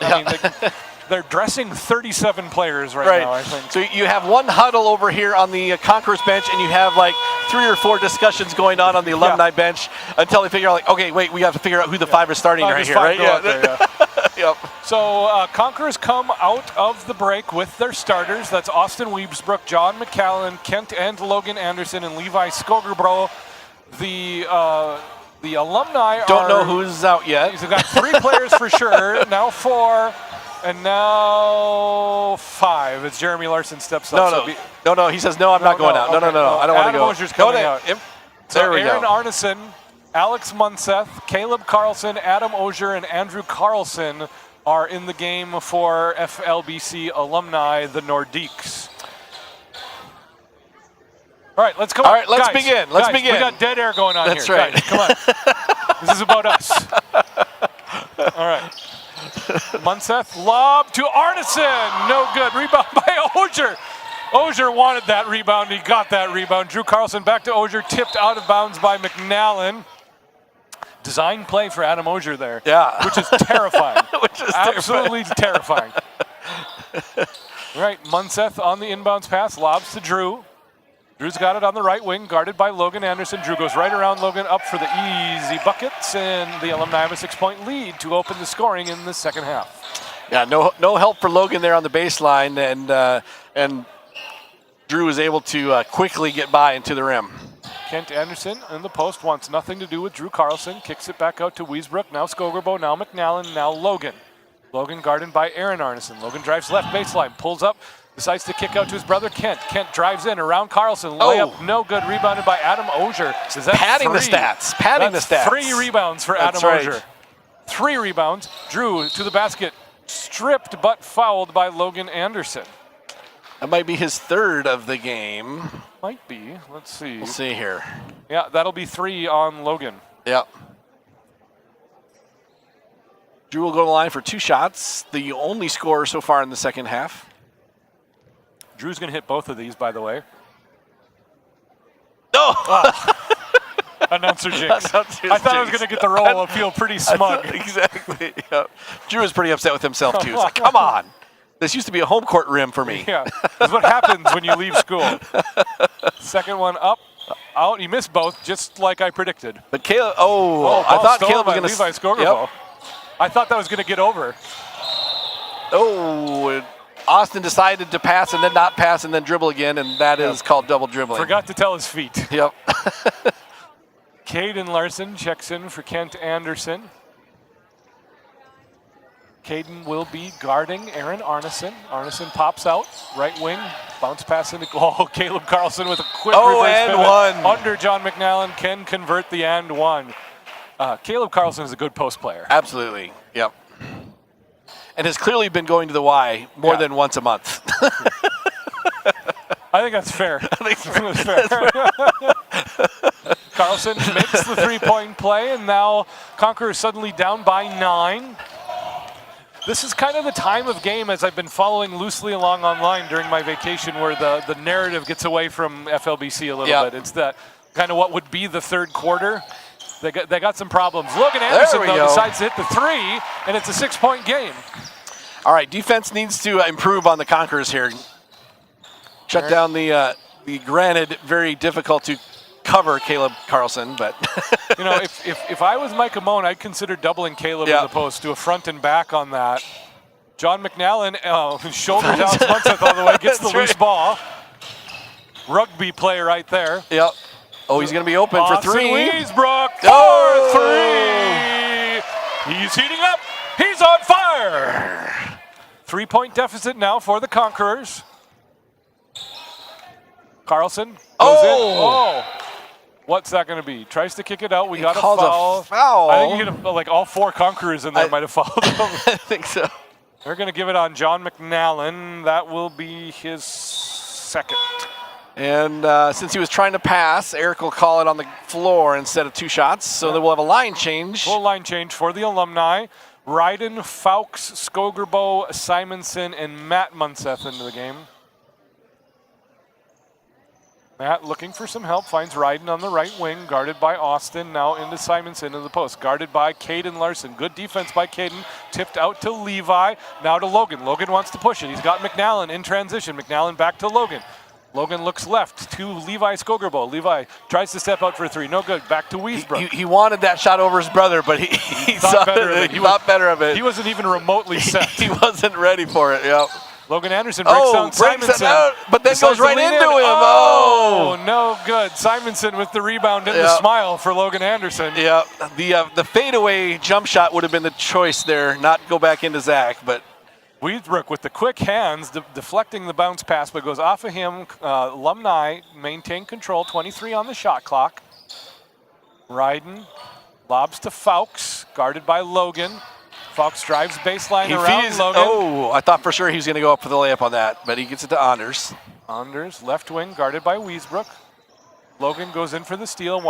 they're dressing 37 players right now, I think. So you have one huddle over here on the Conquerors bench, and you have like 3 or 4 discussions going on the Alumni bench until they figure out, like, okay, wait, we have to figure out who the 5 is starting right here, right? Yep. So Conquerors come out of the break with their starters. That's Austin Weebsbrook, John McCallan, Kent and Logan Anderson, and Levi Skogerbro. The Alumni don't know who's out yet. He's got 3 players for sure, now 4. And now 5 as Jeremy Larson steps up. No, he says, no, I'm not going out. No, I don't want to go. Adam Ozier's coming out. There we go. Aaron Arneson, Alex Munseth, Caleb Carlson, Adam Ozier, and Andrew Carlson are in the game for FLBC Alumni, the Nordiques. All right, let's go. All right, let's begin. Let's begin. We got dead air going on here. That's right. Guys, come on. This is about us. All right. Munseth, lob to Arneson. No good. Rebound by Ozier. Ozier wanted that rebound. He got that rebound. Drew Carlson back to Ozier. Tipped out of bounds by McNallen. Design play for Adam Ozier there. Yeah. Which is terrifying. Absolutely terrifying. All right, Munseth on the inbounds pass. Lobs to Drew. Drew's got it on the right wing, guarded by Logan Anderson. Drew goes right around Logan, up for the easy buckets, and the Alumni have a 6-point lead to open the scoring in the second half. Yeah, no help for Logan there on the baseline, and Drew was able to quickly get by into the rim. Kent Anderson in the post wants nothing to do with Drew Carlson. Kicks it back out to Weesbrook. Now Skogerbo, now McNallen, now Logan. Logan guarded by Aaron Arneson. Logan drives left baseline, pulls up, decides to kick out to his brother Kent. Kent drives in around Carlson. Layup, no good. Rebounded by Adam Ozier. Is that padding 3? The stats. Padding That's the stats. 3 rebounds for Adam Ozier. 3 rebounds. Drew to the basket. Stripped but fouled by Logan Anderson. That might be his 3rd of the game. Might be. Let's see. We'll see here. Yeah, that'll be 3 on Logan. Yep. Drew will go to the line for 2 shots. The only scorer so far in the second half. Drew's going to hit both of these, by the way. Announcer jinx. I thought I was going to get the roll and feel pretty smug. Exactly. Yep. Drew is pretty upset with himself, too. He's like, come on. This used to be a home court rim for me. Yeah, that's what happens when you leave school. Second one up, out. He missed both, just like I predicted. But Caleb, I thought Caleb was going to. Levi Skogerbo. I thought that was going to get over. Austin decided to pass and then not pass and then dribble again, and that is called double dribbling. Forgot to tell his feet. Yep. Caden Larson checks in for Kent Anderson. Caden will be guarding Aaron Arneson. Arneson pops out, right wing, bounce pass into Caleb Carlson with a quick reverse and pivot one. under John McNallen, can convert the and one. Caleb Carlson is a good post player. Absolutely, yep. And has clearly been going to the Y more than once a month. I think that's fair. I think that's fair. Carlson makes the three-point play, and now Conqueror is suddenly down by 9. This is kind of the time of game, as I've been following loosely along online during my vacation, where the narrative gets away from FLBC a little bit. It's that kind of what would be the third quarter. They got some problems. Logan Anderson, though, decides to hit the 3, and it's a 6-point game. All right, defense needs to improve on the Conquerors here. Shut down the granted, very difficult to cover Caleb Carlson, but you know, if I was Mike Amone, I'd consider doubling Caleb in the post, do a front and back on that. John McNallen shoulders out Munseth all the way, gets the loose ball. Rugby play right there. Yep. Oh, he's going to be open for 3. Weisbrook for 3. He's heating up. He's on fire. 3-point deficit now for the Conquerors. Carlson goes in. Oh. What's that going to be? Tries to kick it out. We got a foul. I think you get like all 4 Conquerors in there might have fouled him. I think so. They're going to give it on John McNallen. That will be his second. And since he was trying to pass, Eric will call it on the floor instead of 2 shots. So then we'll have a line change. Full line change for the Alumni. Ryden, Fowkes, Skogerbo, Simonson, and Matt Munseth into the game. Matt looking for some help, finds Ryden on the right wing, guarded by Austin, now into Simonson into the post, guarded by Caden Larson. Good defense by Caden, tipped out to Levi, now to Logan. Logan wants to push it. He's got McNallen in transition. McNallen back to Logan. Logan looks left to Levi Skogerbo. Levi tries to step out for 3. No good. Back to Weisbrook. He wanted that shot over his brother, but he thought better of it. He wasn't even remotely set. He wasn't ready for it, yep. Logan Anderson breaks down Simonson. Out, but then goes right into him. Oh, no good. Simonson with the rebound and the smile for Logan Anderson. Yeah, the fadeaway jump shot would have been the choice there, not go back into Zach, but Weisbrook with the quick hands, deflecting the bounce pass, but goes off of him. Alumni maintain control, 23 on the shot clock. Ryden lobs to Fowkes, guarded by Logan. Fowkes drives baseline around Logan. Oh, I thought for sure he was going to go up for the layup on that, but he gets it to Anders. Anders, left wing, guarded by Weisbrook. Logan goes in for the steal.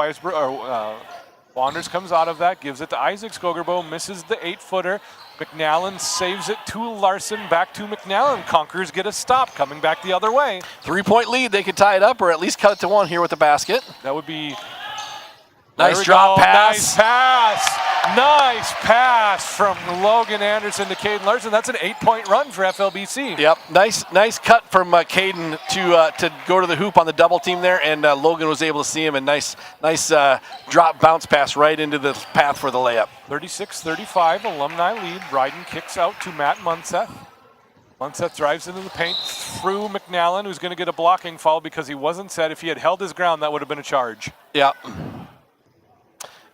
Wanders comes out of that, gives it to Isaac Skogerbo, misses the 8-footer. McNallen saves it to Larson, back to McNallen. Conquerors get a stop, coming back the other way. 3-point lead, they could tie it up or at least cut it to 1 here with the basket. That would be nice drop pass. Nice pass from Logan Anderson to Caden Larson. That's an 8-point run for FLBC. Yep, nice cut from Caden to go to the hoop on the double team there, and Logan was able to see him, and nice drop bounce pass right into the path for the layup. 36-35, Alumni lead. Ryden kicks out to Matt Munseth. Munseth drives into the paint through McNallen, who's going to get a blocking foul because he wasn't set. If he had held his ground, that would have been a charge. Yeah.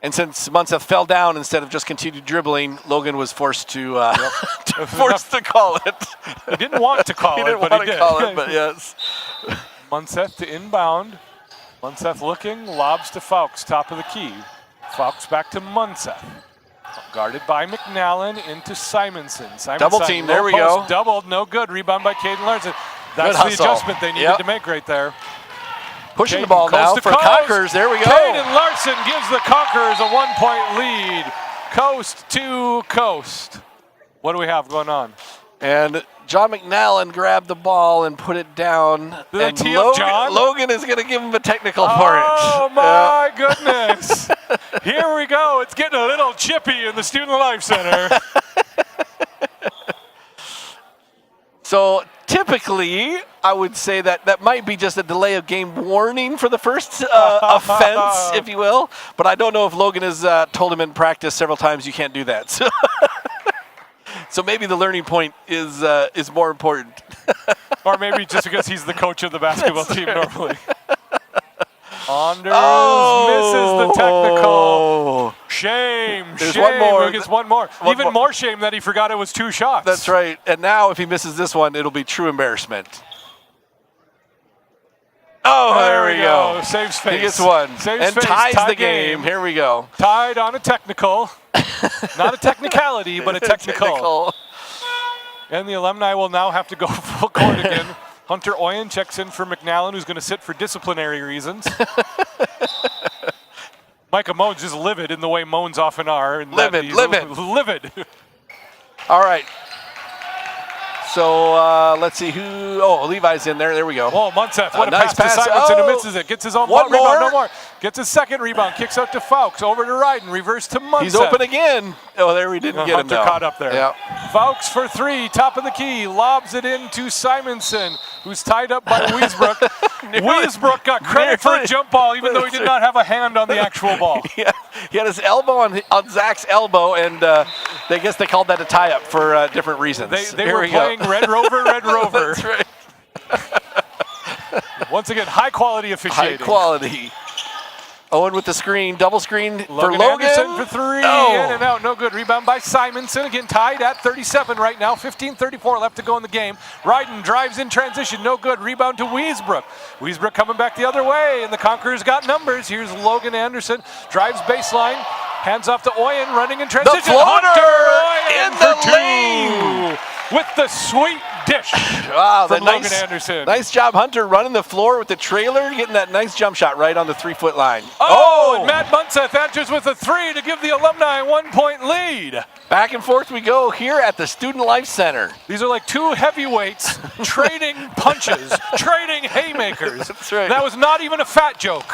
And since Munseth fell down instead of just continued dribbling, Logan was forced to call it. He didn't want to call it, but he did. Call it, but yes. Munseth to inbound. Munseth looking, lobs to Fowkes, top of the key. Fowkes back to Munseth. Guarded by McNallen into Simonson. Double team, there we go. Doubled, no good. Rebound by Caden Larson. That's the adjustment they needed to make right there. Pushing the ball now for Conquerors. There we go. Caden Larson gives the Conquerors a 1-point lead. Coast to coast. What do we have going on? And John McNallen grabbed the ball and put it down. And Logan is going to give him a technical for it. Oh, my goodness. Here we go. It's getting a little chippy in the Student Life Center. So typically, I would say that might be just a delay of game warning for the first offense, if you will. But I don't know if Logan has told him in practice several times you can't do that. So maybe the learning point is more important. Or maybe just because he's the coach of the basketball team normally. Anders misses the technical. Shame. There's shame. one more. He gets one more. Even more shame that he forgot it was 2 shots. That's right. And now if he misses this one, it'll be true embarrassment. Oh, there we go. Saves face. He gets one. Saves and face. ties Tie the game. Here we go. Tied on a technical. Not a technicality, but a technical. And the Alumni will now have to go full court again. Hunter Oyen checks in for McNallen, who's going to sit for disciplinary reasons. Micah Moan's just livid in the way Moans often are. And Livid. Livid. All right. So let's see who. Oh, Levi's in there. There we go. Oh, Munseth. What a nice pass to Simonson, who misses it. Gets his own one rebound. more. No more. Gets his second rebound. Kicks out to Fowkes. Over to Ryden. Reverse to Munseth. He's open again. Oh, there we didn't get him. Hunter caught up there. Yeah. Fowkes for 3. Top of the key. Lobs it in to Simonson, who's tied up by Wiesbrook. Wiesbrook got credit for a jump ball, even though he did not have a hand on the actual ball. Yeah. He had his elbow on Zach's elbow, and I guess they called that a tie-up for different reasons. They were playing Red Rover, Red Rover. That's right. Once again, high-quality officiating. High quality. Owen with the screen, double screen for Logan. Anderson for 3, in and out, no good. Rebound by Simonson, again tied at 37 right now. 15:34 left to go in the game. Ryden drives in transition, no good. Rebound to Wiesbrook. Wiesbrook coming back the other way, and the Conquerors got numbers. Here's Logan Anderson, drives baseline, hands off to Oyen, running in transition. The floater Hunter in the lane. With the sweet dish from Logan Anderson. Nice job, Hunter, running the floor with the trailer, getting that nice jump shot right on the 3-foot line. And Matt Munseth answers with a 3 to give the Alumni a 1-point lead. Back and forth we go here at the Student Life Center. These are like 2 heavyweights trading punches, trading haymakers. That's right. That was not even a fat joke.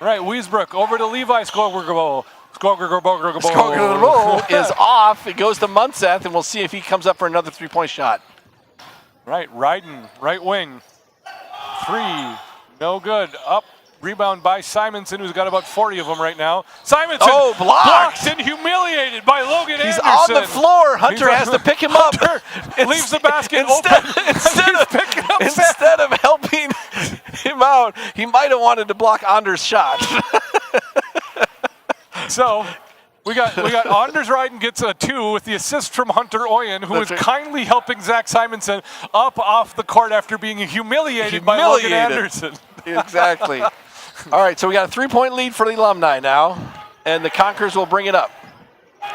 Right, Wiesbrook over to Levi. Skoggerbo is off. It goes to Munseth, and we'll see if he comes up for another 3-point shot. Right, Ryden, right wing. 3, no good. Up, rebound by Simonson, who's got about 40 of them right now. Simonson blocked and humiliated by Logan Anderson. He's on the floor. Hunter has to pick him up. Leaves the basket open. Instead of helping him out, he might have wanted to block Anders' shot. So we got Anders Ryden gets a 2 with the assist from Hunter Oyen, who is kindly helping Zach Simonson up off the court after being humiliated by Logan Anderson. Exactly. All right, so we got a 3-point lead for the Alumni now, and the Conquerors will bring it up.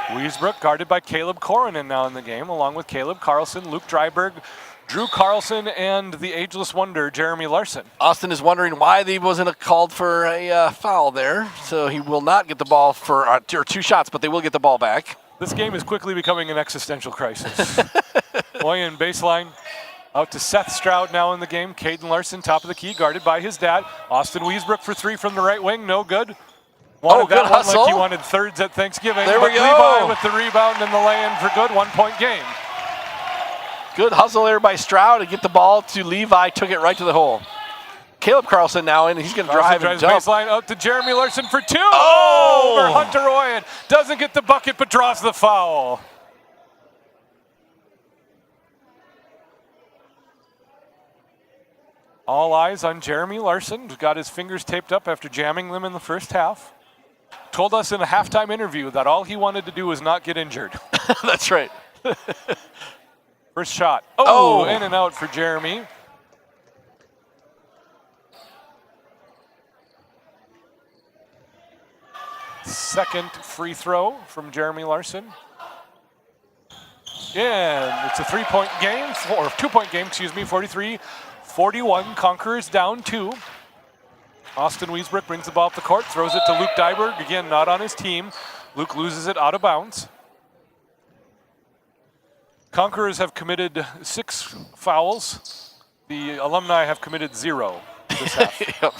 Wiesbrook guarded by Caleb Coronen now in the game, along with Caleb Carlson, Luke Dryberg, Drew Carlson, and the ageless wonder, Jeremy Larson. Austin is wondering why he wasn't called for a foul there, so he will not get the ball for 2 shots, but they will get the ball back. This game is quickly becoming an existential crisis. Oyen baseline. Out to Seth Stroud now in the game. Caden Larson, top of the key, guarded by his dad. Austin Wiesbrook for 3 from the right wing, no good. Wanted that one like he wanted thirds at Thanksgiving. There we go. Levi with the rebound and the lay-in for good, 1-point game. Good hustle there by Stroud to get the ball to Levi, took it right to the hole. Caleb Carlson now in, he's going to drive and dump. Baseline out to Jeremy Larson for 2. Over Hunter Oyen. Doesn't get the bucket but draws the foul. All eyes on Jeremy Larson, who's got his fingers taped up after jamming them in the first half. Told us in a halftime interview that all he wanted to do was not get injured. That's right. First shot. In and out for Jeremy. Second free throw from Jeremy Larson. And it's a 3-point game, or 2-point game, 43-41. Conquerors down 2. Austin Wiesbrook brings the ball up the court, throws it to Luke Dryberg. Again, not on his team. Luke loses it out of bounds. Conquerors have committed 6 fouls. The Alumni have committed 0 this half. Yep.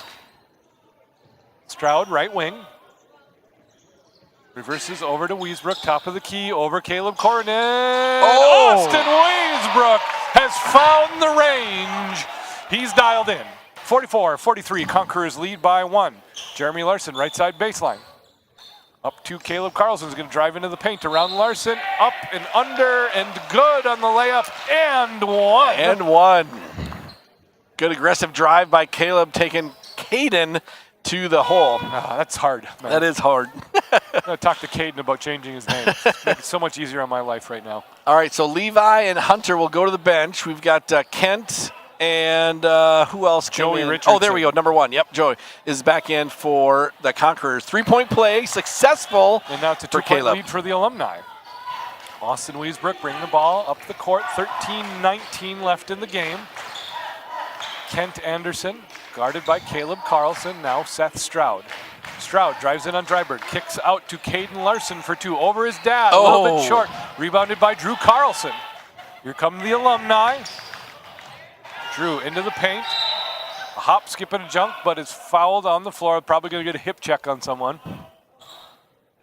Stroud, right wing. Reverses over to Wiesbrook, top of the key, over Caleb Coronen. Austin Wiesbrook has found the range. He's dialed in. 44-43, Conquerors lead by 1. Jeremy Larson, right side baseline. Up to Caleb Carlson, who's going to drive into the paint around Larson. Up and under and good on the layup. And 1. And 1. Good aggressive drive by Caleb, taking Caden to the hole. Ah, that's hard, man. That is hard. I'm going to talk to Caden about changing his name. It's making it so much easier on my life right now. All right, so Levi and Hunter will go to the bench. We've got Kent and who else came Joey in? Richardson. Oh, there we go, number 1. Yep, Joey is back in for the Conquerors. 3-point play, successful And now it's a for 2-point Caleb. lead for the Alumni. Austin Weisbrook bringing the ball up the court. 13-19 left in the game. Kent Anderson guarded by Caleb Carlson. Now Seth Stroud. Stroud drives in on Dryberg. Kicks out to Caden Larson for 2. Over his dad. A little bit short. Rebounded by Drew Carlson. Here come the Alumni. Drew into the paint. A hop, skip, and a jump, but is fouled on the floor. Probably going to get a hip check on someone.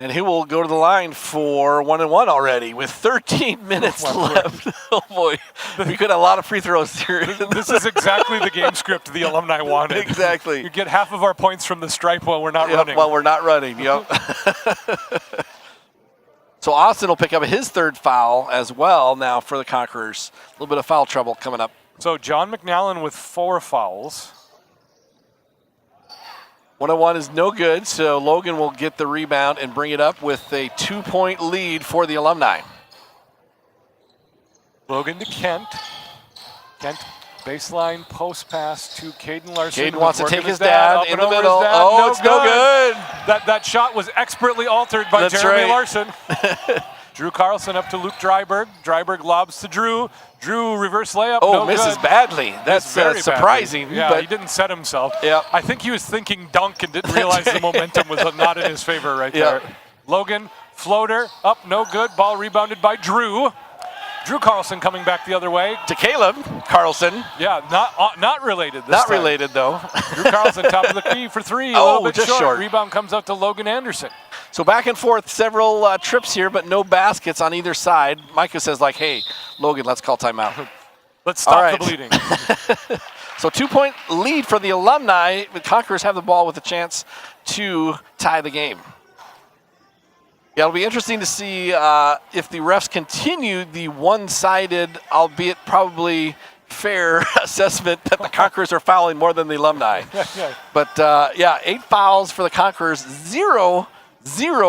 And he will go to the line for 1-1 already with 13 minutes left. Oh, boy. We could have a lot of free throws here. This is exactly the game script the Alumni wanted. Exactly. You get half of our points from the stripe while we're not running. While we're not running, yep. So Austin will pick up his 3rd foul as well now for the Conquerors. A little bit of foul trouble coming up. So John McNallen with 4 fouls. 1-1 is no good, so Logan will get the rebound and bring it up with a 2-point lead for the Alumni. Logan to Kent. Kent, baseline post pass to Caden Larson. Caden wants to take his dad dad in the middle. Oh, it's no good. That shot was expertly altered by That's Jeremy right. Larson. Drew Carlson up to Luke Dryberg. Dryberg lobs to Drew. Drew reverse layup. Oh, no misses good. badly. That's Very surprising. badly. Yeah, but he didn't set himself. Yep. I think he was thinking dunk and didn't realize the momentum was not in his favor right Yep. there. Logan, floater, up, no good. Ball rebounded by Drew. Drew Carlson coming back the other way. to Caleb Carlson. Yeah, not related this Not time. related, though. Drew Carlson, top of the key for 3. Oh, a little bit just short. Rebound comes out to Logan Anderson. So back and forth, several trips here, but no baskets on either side. Micah says, like, hey, Logan, let's call timeout. Let's stop All right. the bleeding. So 2-point lead for the Alumni. The Conquerors have the ball with a chance to tie the game. Yeah, it'll be interesting to see if the refs continue the one-sided, albeit probably fair assessment that the Conquerors are fouling more than the Alumni. Yeah. But, 8 fouls for the Conquerors, 0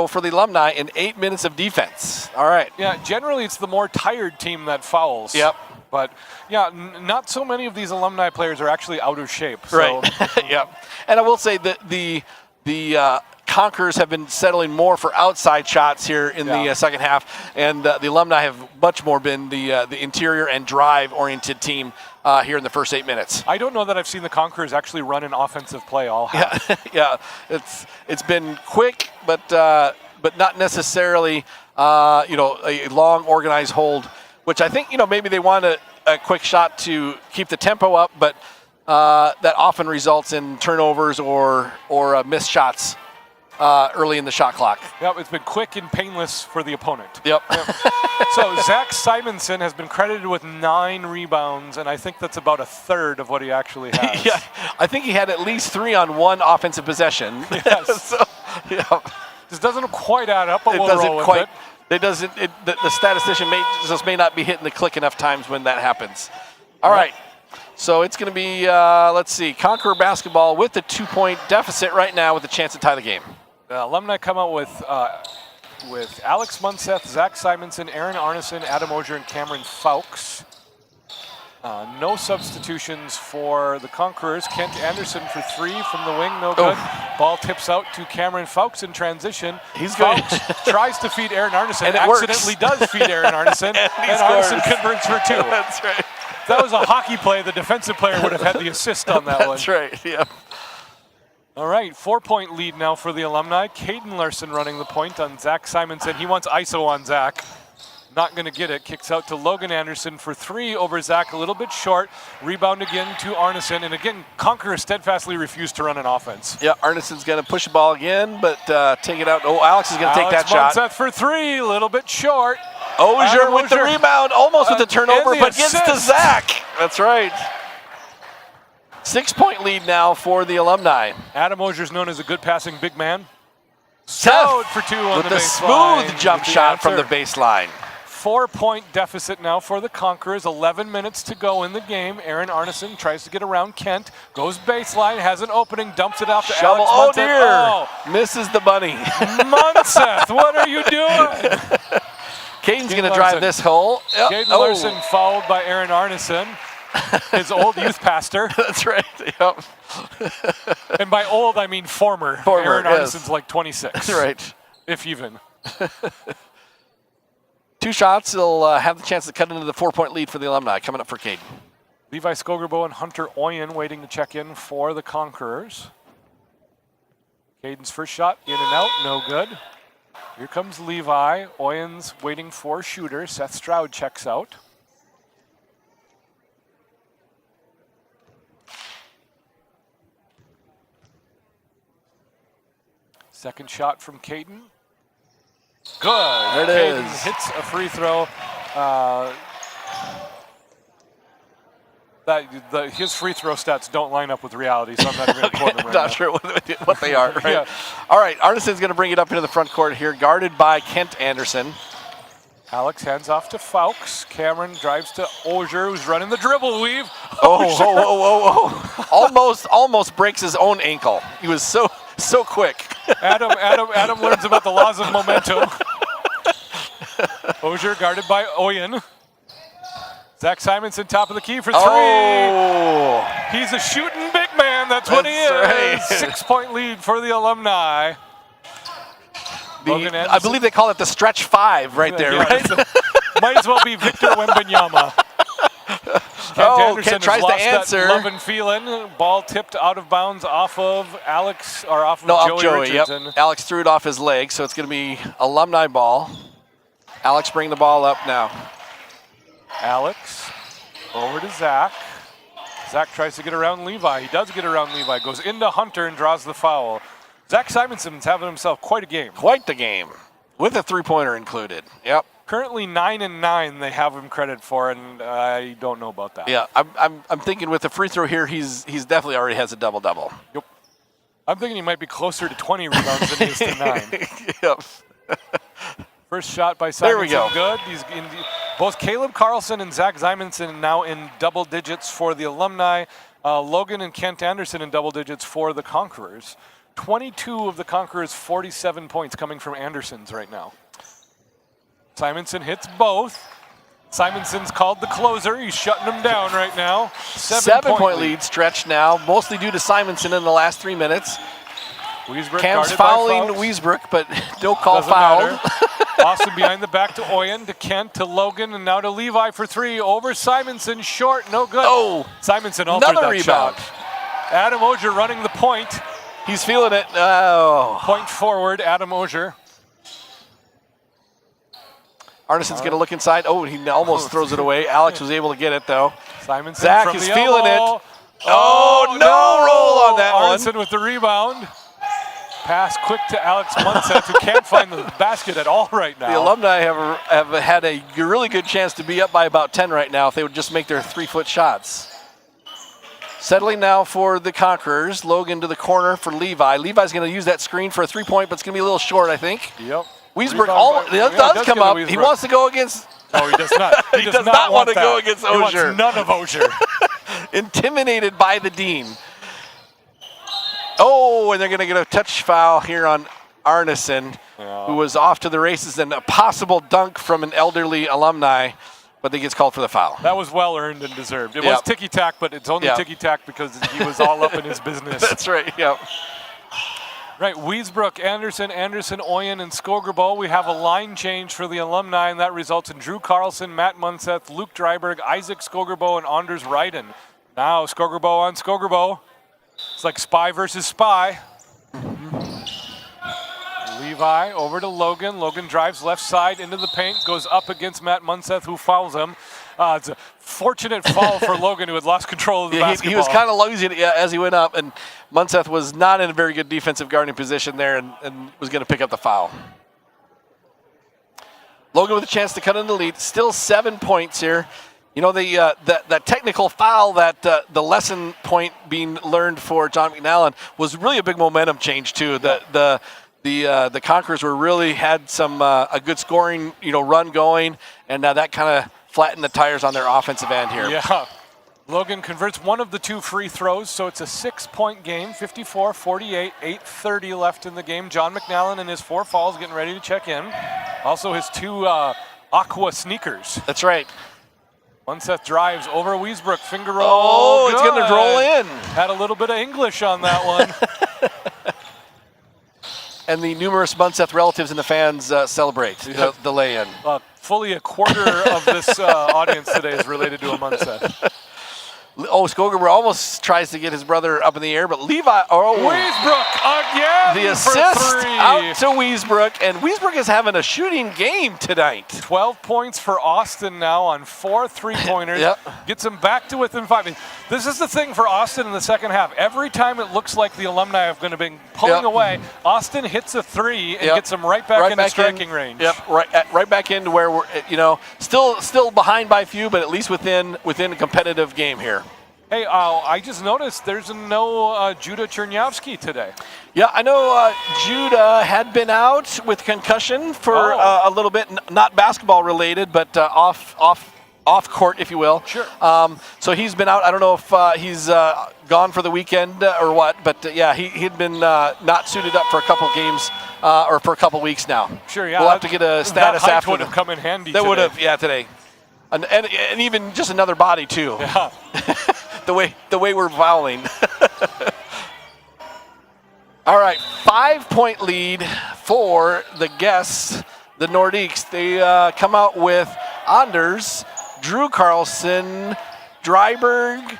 for the Alumni in 8 minutes of defense. All right. Yeah, generally it's the more tired team that fouls. Yep. But, yeah, not so many of these Alumni players are actually out of shape. So. Right. Yep. And I will say that the Conquerors have been settling more for outside shots here in the second half, and the Alumni have much more been the interior and drive-oriented team here in the first 8 minutes. I don't know that I've seen the Conquerors actually run an offensive play all half. Yeah, it's been quick, but not necessarily a long organized hold, which I think maybe they want a quick shot to keep the tempo up, but that often results in turnovers or missed shots early in the shot clock. Yep, it's been quick and painless for the opponent. Yep. So Zach Simonson has been credited with 9 rebounds, and I think that's about a third of what he actually has. Yeah, I think he had at least 3 on one offensive possession. Yes. So, yeah. This doesn't quite add up, but It we'll doesn't roll with quite. it. It doesn't. The statistician may not be hitting the click enough times when that happens. All right. So it's going to be let's see, Conqueror basketball with the 2-point deficit right now with a chance to tie the game. The Alumni come out with Alex Munseth, Zach Simonson, Aaron Arneson, Adam Ogier, and Cameron Fowkes. No substitutions for the Conquerors. Kent Anderson for 3 from the wing, no good. Ball tips out to Cameron Fowkes in transition. He's good. Fowkes tries to feed Aaron Arneson, And it accidentally does feed Aaron Arneson, and Arneson converts for 2. That's right. If that was a hockey play, the defensive player would have had the assist on that one. That's right. Yeah. All right, 4-point lead now for the Alumni. Caden Larson running the point on Zach Simonson. He wants ISO on Zach. Not going to get it. Kicks out to Logan Anderson for 3 over Zach, a little bit short. Rebound again to Arneson. And again, Conqueror steadfastly refused to run an offense. Yeah, Arneson's going to push the ball again, but take it out. Oh, Alex is going to take that shot. Munseth for 3, a little bit short. Ogier with the rebound, almost with the turnover, and the but gets to assist. Zach. That's right. 6-point lead now for the Alumni. Adam Ogier is known as a good passing big man. Seth For 2 on with the the baseline. smooth jump With the shot from the answer. baseline. 4-point deficit now for the Conquerors. 11 minutes to go in the game. Aaron Arneson tries to get around Kent. Goes baseline, has an opening, dumps it off to Shovel. Alex Oh, Munseth. dear. Misses the bunny. Munseth, what are you doing? Caden's going to drive this hole. Yep. Caden Larson fouled by Aaron Arneson, his old youth pastor. That's right. Yep. And by old, I mean former. Aaron yes. Arneson's like 26. Right. If even. 2 shots. He'll have the chance to cut into the 4-point lead for the Alumni. Coming up for Caden. Levi Skogerbo and Hunter Oyen waiting to check in for the Conquerors. Caden's first shot in and out, no good. Here comes Levi. Oyen's waiting for shooter. Seth Stroud checks out. Second shot from Caden. Good. There it Caden is. hits a free throw. His free throw stats don't line up with reality, so I'm not even going to quote them right now. Not sure what they are. Right? Yeah. All right, Arneson's going to bring it up into the front court here, guarded by Kent Anderson. Alex hands off to Fowkes. Cameron drives to Ogier, who's running the dribble weave. Almost breaks his own ankle. He was so quick. Adam learns about the laws of momentum. Ogier guarded by Oyen. Zach Simonson, top of the key for 3. Oh. He's a shooting big man. That's what he is. Right. 6-point lead for the Alumni. I believe they call it the stretch 5 right there, right? Might as well be Victor Wembanyama. Kent tries to answer. Love and feeling. Ball tipped out of bounds off of Alex, or off of Joey Richardson. Yep. Alex threw it off his leg, so it's going to be Alumni ball. Alex bring the ball up now. Alex over to Zach. Zach tries to get around Levi. He does get around Levi. Goes into Hunter and draws the foul. Zach Simonson's having himself quite a game. Quite the game, with a 3-pointer included. Yep. Currently 9-9 they have him credit for, and I don't know about that. Yeah, I'm thinking with the free throw here, he's definitely already has a double-double. Yep. I'm thinking he might be closer to 20 rebounds than he is to 9. Yep. First shot by Simonson, there we go. Good. Both Caleb Carlson and Zach Simonson now in double digits for the Alumni. Logan and Kent Anderson in double digits for the Conquerors. 22 of the Conquerors' 47 points coming from Anderson's right now. Simonson hits both. Simonson's called the closer. He's shutting them down right now. 7-point lead stretched now, mostly due to Simonson in the last 3 minutes. Cam's fouling Wiesbrook, but no call fouled. Austin behind the back to Oyen, to Kent, to Logan, and now to Levi for 3. Over Simonson, short, no good. Oh, Simonson altered that rebound. shot. Adam Ogier running the point. He's feeling it. Oh. Point forward, Adam Ogier. Arneson's going to look inside. Oh, he almost throws it away. Alex was able to get it, though. Simonson Zach from is the feeling elbow. it. Oh, no roll on that one. Arneson with the rebound. Pass quick to Alex Munseth, who can't find the basket at all right now. The Alumni have had a really good chance to be up by about 10 right now if they would just make their 3-foot shots. Settling now for the Conquerors. Logan to the corner for Levi. Levi's going to use that screen for a 3-point, but it's going to be a little short, I think. Yep. Wiesbrook does come up. He wants to go against... No, he does not. He does not want to go against Ogier. He wants none of Ogier. Intimidated by the Dean. Oh, and they're going to get a touch foul here on Arneson, who was off to the races, and a possible dunk from an elderly Alumni, but he gets called for the foul. That was well earned and deserved. It was ticky-tack, but it's only ticky-tack because he was all up in his business. That's right, yep. Right, Wiesbrook, Anderson, Oyen, and Skogerbo. We have a line change for the Alumni, and that results in Drew Carlson, Matt Munseth, Luke Dryberg, Isaac Skogerbo, and Anders Ryden. Now Skogerbo on Skogerbo. It's like spy versus spy. Levi over to Logan. Logan drives left side into the paint, goes up against Matt Munseth, who fouls him. It's a fortunate foul for Logan, who had lost control of the basketball. He was kind of losing it as he went up, and Munseth was not in a very good defensive guarding position there and was going to pick up the foul. Logan with a chance to cut in the lead. Still 7 points here. You know, the technical foul, that the lesson point being learned for John McNallen was really a big momentum change, too. The the Conquerors really had some a good scoring run going, and that kind of flattened the tires on their offensive end here. Yeah. Logan converts one of the 2 free throws, so it's a 6-point game, 54-48, 8:30 left in the game. John McNallen and his 4 fouls getting ready to check in. Also his 2 aqua sneakers. That's right. Munseth drives over Wiesbrook, finger roll. Oh, it's going to roll in. Had a little bit of English on that one. And the numerous Munseth relatives and the fans celebrate the lay-in. Fully a quarter of this audience today is related to a Munseth. Oh, Skogerberg almost tries to get his brother up in the air, but Levi. Oh, Wiesbrook again. The for assist 3. out to Wiesbrook, and Wiesbrook is having a shooting game tonight. 12 points for Austin now on 4 3-pointers. Yep. Gets them back to within 5. This is the thing for Austin in the second half. Every time it looks like the Alumni are going to be pulling away, Austin hits a 3 and gets them right back into striking range. Yep, right back into where we're still behind by a few, but at least within a competitive game here. Hey, I just noticed there's no Judah Chernyavsky today. Yeah, I know Judah had been out with concussion for a little bit, not basketball related, but off court, if you will. Sure. So he's been out. I don't know if he's gone for the weekend or what, but yeah, he'd been not suited up for a couple games or for a couple weeks now. Sure, yeah. We'll have to get a status that after. Would have come in handy. That would have, yeah, today, and even just another body too. Yeah. the way we're fouling. All right, 5-point lead for the guests, the Nordiques. They come out with Anders, Drew Carlson, Dryberg,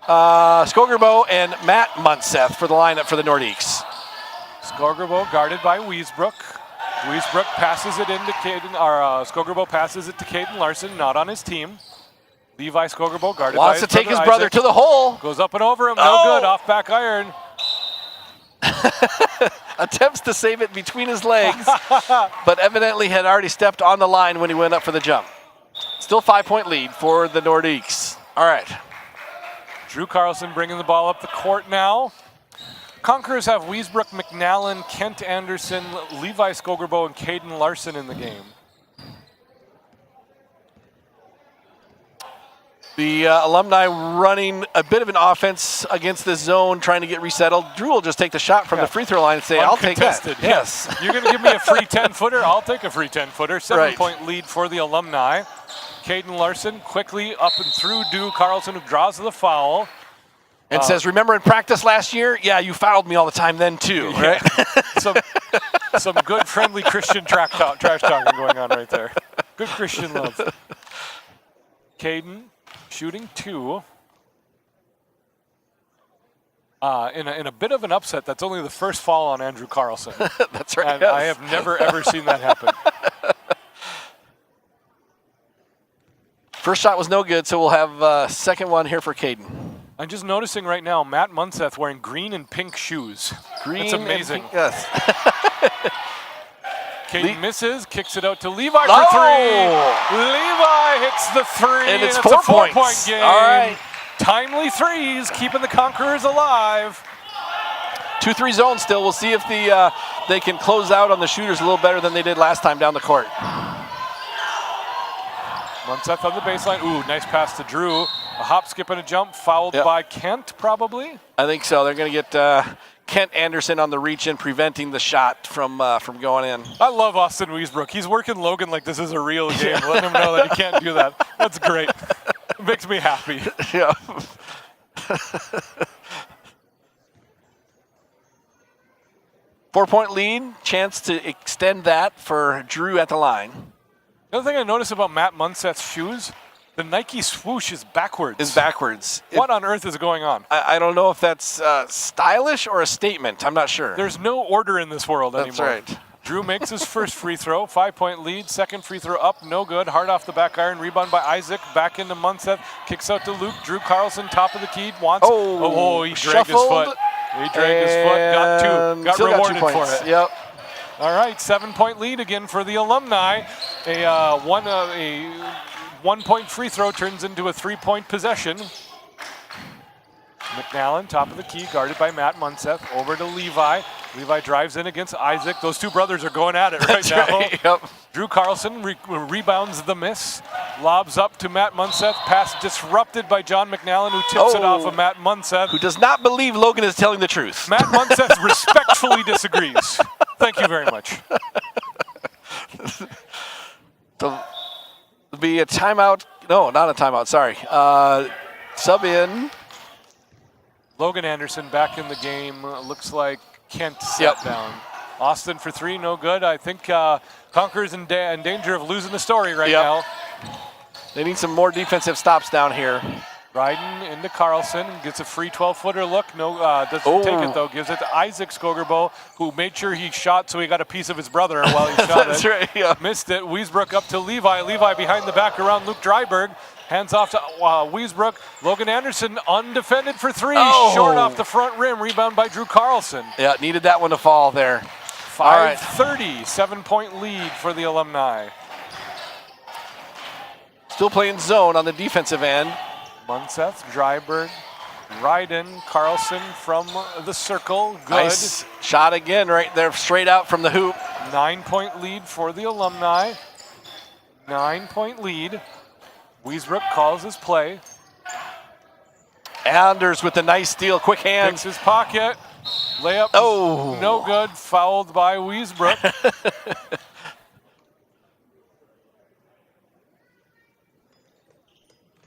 Skogerbo, and Matt Munseth for the lineup for the Nordiques. Skogerbo guarded by Wiesbrook. Wiesbrook passes it into Caden, or Skogerbo passes it to Caden Larson, not on his team. Levi Skogerbo guarded by Wants to take his brother Isaac. to the hole. Goes up and over him, no good, off back iron. Attempts to save it between his legs, but evidently had already stepped on the line when he went up for the jump. Still 5-point lead for the Nordiques. All right. Drew Carlson bringing the ball up the court now. Conquerors have Wiesbrook, McNallen, Kent Anderson, Levi Skogerbo, and Caden Larson in the game. The Alumni running a bit of an offense against the zone, trying to get resettled. Drew will just take the shot from the free throw line and say, I'll take that. Yes. You're going to give me a free 10-footer? I'll take a free 10-footer. 7-point lead for the Alumni. Caden Larson quickly up and through Drew Carlson, who draws the foul. And says, remember in practice last year? Yeah, you fouled me all the time then too, right? some good friendly Christian trash talking going on right there. Good Christian love. Caden shooting 2. In a bit of an upset, that's only the first foul on Andrew Carlson. That's right. And I have never, ever seen that happen. First shot was no good, so we'll have a second one here for Caden. I'm just noticing right now Matt Munseth wearing green and pink shoes. Green. That's amazing. And pink, yes. Caden misses, kicks it out to Levi for 3. Levi hits the 3, and it's a 4 4-point points. game. All right. Timely threes, keeping the Conquerors alive. 2-3 zone still. We'll see if they can close out on the shooters a little better than they did last time down the court. Munseth on the baseline. Ooh, nice pass to Drew. A hop, skip, and a jump, fouled by Kent, probably? I think so. They're going to get Kent Anderson on the reach-in, preventing the shot from going in. I love Austin Wiesbrook. He's working Logan like this is a real game, letting him know that he can't do that. That's great. It makes me happy. Yeah. Four-point lead, chance to extend that for Drew at the line. The other thing I notice about Matt Munseth's shoes, the Nike swoosh is backwards. What on earth is going on? I don't know if that's stylish or a statement. I'm not sure. There's no order in this world anymore. That's right. Drew makes his first free throw, 5-point lead. Second free throw up, no good. Hard off the back iron, rebound by Isaac. Back into Munseth, kicks out to Luke. Drew Carlson, top of the key, wants. He dragged his foot. He dragged his foot, got 2. Got rewarded for it. Yep. All right, 7-point lead again for the Alumni. A 1-point free throw turns into a 3-point possession. McNallen, top of the key, guarded by Matt Munseth. Over to Levi. Levi drives in against Isaac. Those two brothers are going at it right now. Right, yep. Drew Carlson rebounds the miss. Lobs up to Matt Munseth. Pass disrupted by John McNallen, who tips it off of Matt Munseth. Who does not believe Logan is telling the truth. Matt Munseth respectfully disagrees. Thank you very much. There'll be a timeout. No, not a timeout. Sorry. Sub in. Logan Anderson back in the game. Looks like Kent sat down. Austin for three, no good. I think Conqueror's in danger of losing the story right now. They need some more defensive stops down here. Ryden into Carlson, gets a free 12-footer look. No, doesn't take it though. Gives it to Isaac Skogerbo, who made sure he shot so he got a piece of his brother while he shot That's it. right, yeah. Missed it. Wiesbrook up to Levi. Levi behind the back around Luke Dryberg. Hands off to Wiesbrook. Logan Anderson undefended for three. Short off the front rim. Rebound by Drew Carlson. Yeah, needed that one to fall there. 5:30, 7-point lead for the Alumni. Still playing zone on the defensive end. Munseth, Dryberg, Ryden, Carlson from the circle. Good. Nice shot again right there, straight out from the hoop. 9-point lead for the Alumni. 9-point lead. Wiesbrook calls his play. Anders with a nice steal, quick Picks hands. his pocket. Layup. No good. Fouled by Wiesbrook.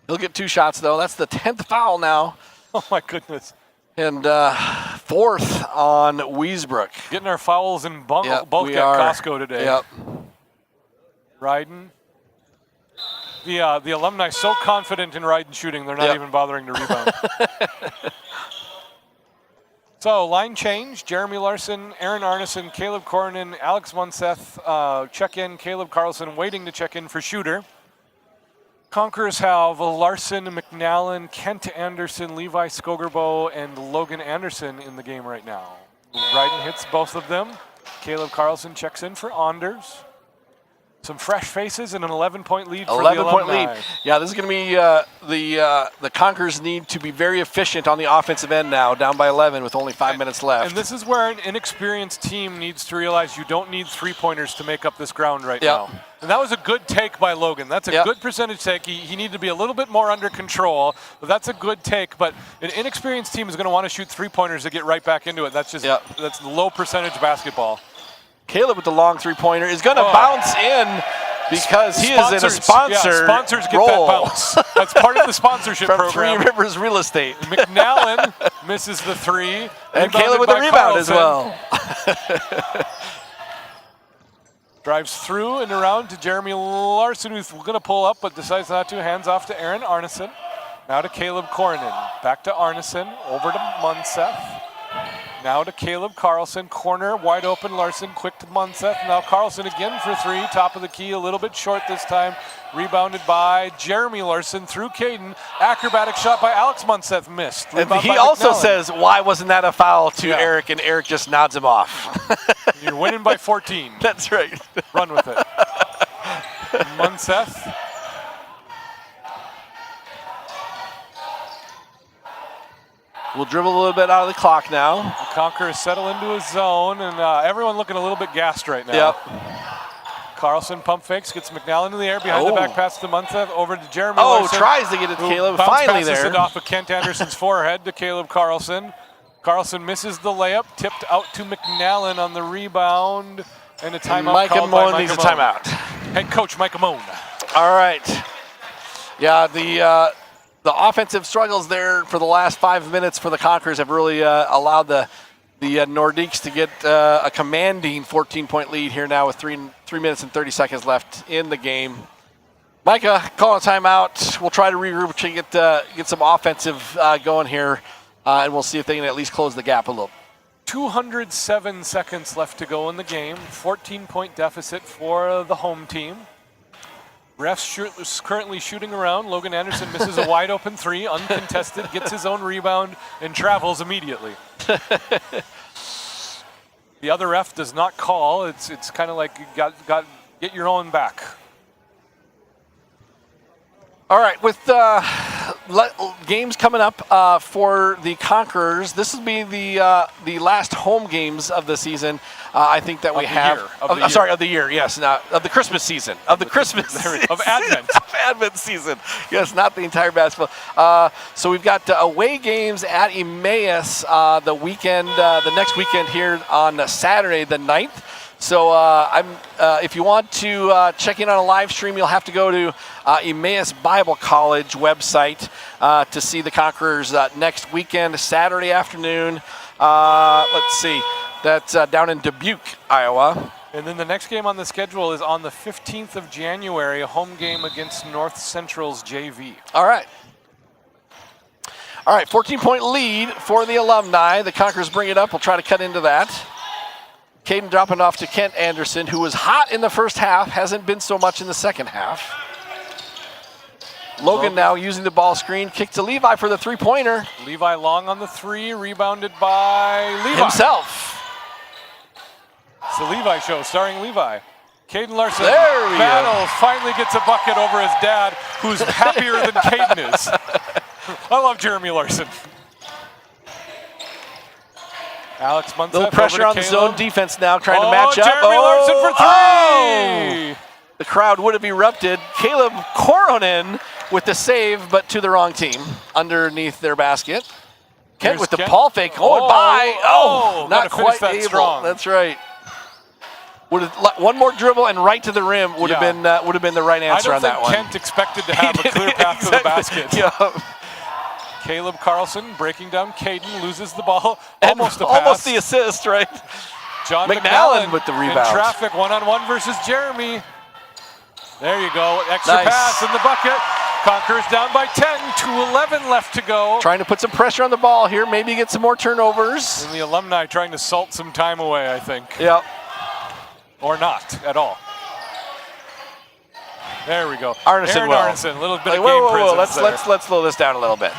He'll get 2 shots though. That's the 10th foul now. Oh my goodness. And 4th on Wiesbrook. Getting our fouls in bulk at we are. Costco today. Yep. Ryden. The Alumni so confident in Ryden shooting, they're not even bothering to rebound. So line change, Jeremy Larson, Aaron Arneson, Caleb Cornyn, Alex Munseth, check in, Caleb Carlson waiting to check in for shooter. Conquerors have Larson, McNallen, Kent Anderson, Levi Skogerbo, and Logan Anderson in the game right now. Ryden hits both of them. Caleb Carlson checks in for Anders. Some fresh faces and an 11-point lead for the Alumni. 11-point lead. Yeah, this is going to be the Conquerors need to be very efficient on the offensive end now, down by 11 with only 5 minutes left. And this is where an inexperienced team needs to realize you don't need three-pointers to make up this ground right now. And that was a good take by Logan. That's a good percentage take. He needed to be a little bit more under control, but that's a good take. But an inexperienced team is going to want to shoot three-pointers to get right back into it. That's just that's low percentage basketball. Caleb with the long three-pointer is going to bounce in because he is in a sponsor Yeah, sponsors get role. that bounce. That's part of the sponsorship From program. Three Rivers Real Estate. McNallen misses the three. And Caleb with the rebound as well. Drives through and around to Jeremy Larson, who's going to pull up but decides not to. Hands off to Aaron Arneson. Now to Caleb Cornyn. Back to Arneson. Over to Munseth. Now to Caleb Carlson, corner, wide open, Larson, quick to Munseth. Now Carlson again for three, top of the key, a little bit short this time. Rebounded by Jeremy Larson through Caden. Acrobatic shot by Alex Munseth, missed. And he also says, why wasn't that a foul to Eric? And Eric just nods him off. You're winning by 14. That's right. Run with it. Munseth. We'll dribble a little bit out of the clock now. The Conquerors settle into a zone, and everyone looking a little bit gassed right now. Yep. Carlson pump fakes, gets McNallen in the air, behind the back pass to Munseth, over to Jeremy Larson. Tries to get it to Caleb, finally there. Passes it off of Kent Anderson's forehead to Caleb Carlson. Carlson misses the layup, tipped out to McNallen on the rebound, and a timeout called by Mike needs a timeout. Head coach Mike Amon. All right. Yeah, the offensive struggles there for the last 5 minutes for the Conquerors have really allowed the Nordiques to get a commanding 14-point lead here now with 3 minutes and 30 seconds left in the game. Micah, call a timeout. We'll try to regroup to get some offensive going here, and we'll see if they can at least close the gap a little. 207 seconds left to go in the game. 14-point deficit for the home team. Refs currently shooting around. Logan Anderson misses a wide open three, uncontested, gets his own rebound, and travels immediately. The other ref does not call. It's kind of like you got get your own back. All right, with the games coming up for the Conquerors. This will be the last home games of the season. I think that we have. Sorry, of the year. Yes, not of the Christmas season. Of the Christmas of Advent. Of Advent season. Yes, not the entire basketball. So we've got away games at Emmaus the weekend, the next weekend here on Saturday the 9th. So if you want to check in on a live stream, you'll have to go to Emmaus Bible College website to see the Conquerors next weekend, Saturday afternoon. Let's see. That's down in Dubuque, Iowa. And then the next game on the schedule is on the 15th of January, a home game against North Central's JV. All right. 14-point lead for the Alumni. The Conquerors bring it up. We'll try to cut into that. Caden dropping off to Kent Anderson, who was hot in the first half, hasn't been so much in the second half. Logan now using the ball screen. Kick to Levi for the three-pointer. Levi long on the three, rebounded by Levi. Himself. It's the Levi Show, starring Levi. Caden Larson There we battles, finally gets a bucket over his dad, who's happier than Caden is. I love Jeremy Larson. Alex Munseth. Little pressure on the zone defense now, trying to match up. Jeremy Larson for three! The crowd would have erupted. Caleb Coronen with the save, but to the wrong team underneath their basket. Kent with the ball fake going by. Not quite able. Strong. That's right. One more dribble and right to the rim would have been the right answer on that one. I don't think Kent expected to have a clear path to the basket. Yeah. Caleb Carlson breaking down Caden, loses the ball. Almost a pass. Almost the assist, right? John McNallen with the rebound. In traffic, one-on-one versus Jeremy. There you go. Extra pass in the bucket. Conquerors down by 10, 2:11 left to go. Trying to put some pressure on the ball here, maybe get some more turnovers. And the Alumni trying to salt some time away, I think. Yep. Or not at all. There we go. Arneson, a little bit of game presence there. Let's slow this down a little bit.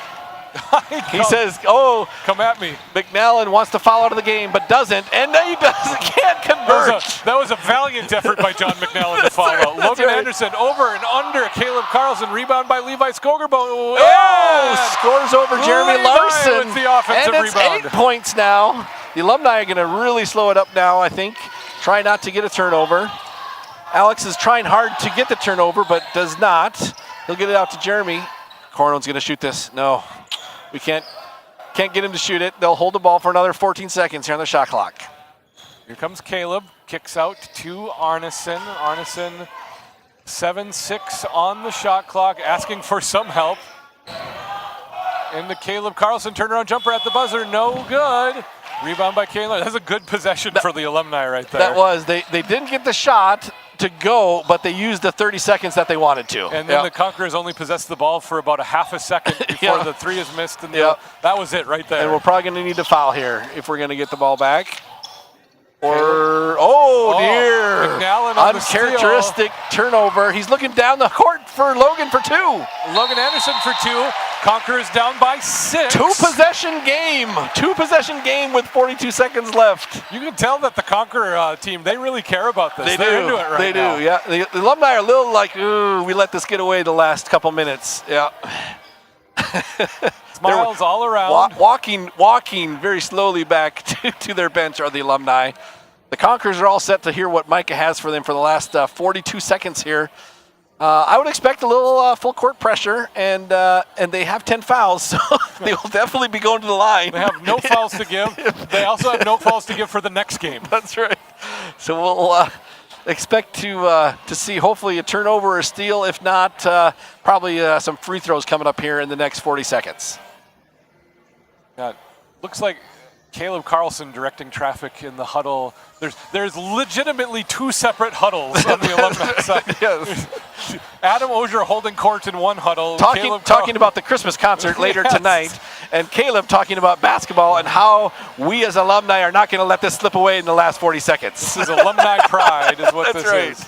He says, come at me. McNallen wants to foul out of the game, but doesn't, and he doesn't, can't convert. That was a valiant effort by John McNallen to foul out. Logan Anderson over and under. Caleb Carlson, rebound by Levi Skogerbo. Scores over Jeremy Larson. With the offensive and it's rebound. 8 points now. The Alumni are going to really slow it up now, I think. Try not to get a turnover. Alex is trying hard to get the turnover, but does not. He'll get it out to Jeremy. Cornell's going to shoot this. No. We can't get him to shoot it. They'll hold the ball for another 14 seconds here on the shot clock. Here comes Caleb. Kicks out to Arneson. Arneson 7-6 on the shot clock, asking for some help. And the Caleb Carlson turnaround jumper at the buzzer. No good. Rebound by Caleb. That's a good possession for the Alumni right there. That was. They didn't get the shot to go, but they used the 30 seconds that they wanted to. And then the Conquerors only possessed the ball for about a half a second before the three is missed. And that was it right there. And we're probably going to need to foul here if we're going to get the ball back. Or, dear. McNallen on uncharacteristic turnover. He's looking down the court for Logan for two. Logan Anderson for two. Conquerors down by 6. Two-possession game with 42 seconds left. You can tell that the Conqueror team, they really care about this. They're into it right now. They do, yeah. The Alumni are a little like, ooh, we let this get away the last couple minutes. Yeah. Smiles all around. Walking very slowly back to their bench are the Alumni. The Conquerors are all set to hear what Micah has for them for the last 42 seconds here. I would expect a little full court pressure, and they have 10 fouls, so they will definitely be going to the line. They have no fouls to give. They also have no fouls to give for the next game. That's right. So we'll expect to see hopefully a turnover or a steal. If not, probably some free throws coming up here in the next 40 seconds. Looks like Caleb Carlson directing traffic in the huddle. There's legitimately 2 separate huddles on the Alumni side. Yes. Adam Ogier holding court in one huddle. Talking about the Christmas concert later tonight, and Caleb talking about basketball and how we as Alumni are not going to let this slip away in the last 40 seconds. This is Alumni pride is what That's this right. is.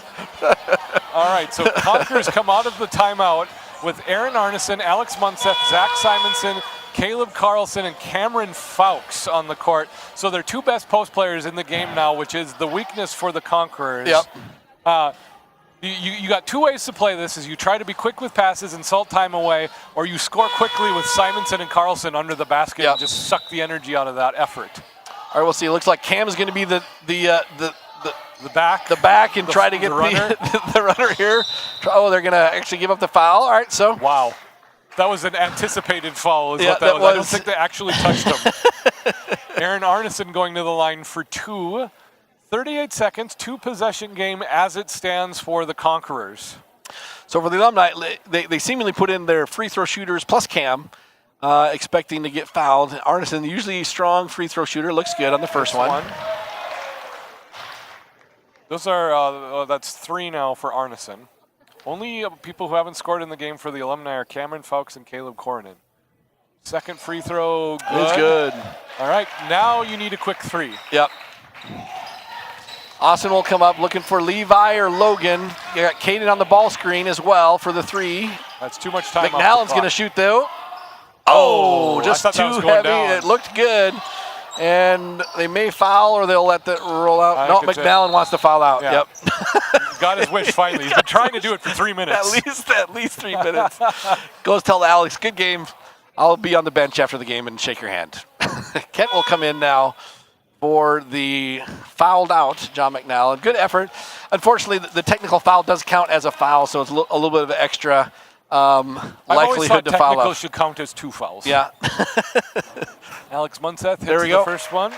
All right, so Conquerors come out of the timeout with Aaron Arneson, Alex Munseth, Zach Simonson, Caleb Carlson, and Cameron Fowkes on the court. So they're 2 best post players in the game now, which is the weakness for the Conquerors. Yep. You got two ways to play this: is you try to be quick with passes and salt time away, or you score quickly with Simonson and Carlson under the basket and just suck the energy out of that effort. All right, we'll see. It looks like Cam is going to be the back and try to get the runner here. Oh, they're going to actually give up the foul. All right, so. Wow. That was an anticipated foul is what that was. I don't think they actually touched him. Aaron Arneson going to the line for 2. 38 seconds, 2-possession game as it stands for the Conquerors. So for the Alumni, they seemingly put in their free throw shooters plus Cam, expecting to get fouled. Arneson, usually a strong free throw shooter, looks good on the first one. Those are, that's 3 now for Arneson. Only people who haven't scored in the game for the Alumni are Cameron Fowkes and Caleb Coronen. Second free throw, good. It's good. All right, now you need a quick 3. Yep. Austin will come up looking for Levi or Logan. You got Caden on the ball screen as well for the 3. That's too much time. McNallen's going to shoot though. Oh, just too heavy. It looked good. And they may foul or they'll let that roll out. No, McNallen wants to foul out. Yeah. Yep. Got his wish finally. He's been trying to do it for 3 minutes. At least 3 minutes. Goes tell Alex, good game. I'll be on the bench after the game and shake your hand. Kent will come in now for the fouled out John McNallen. Good effort. Unfortunately, the technical foul does count as a foul, so it's a little bit of extra likelihood to foul out. Technical should count as 2 fouls. Yeah. Alex Munseth hits the first one.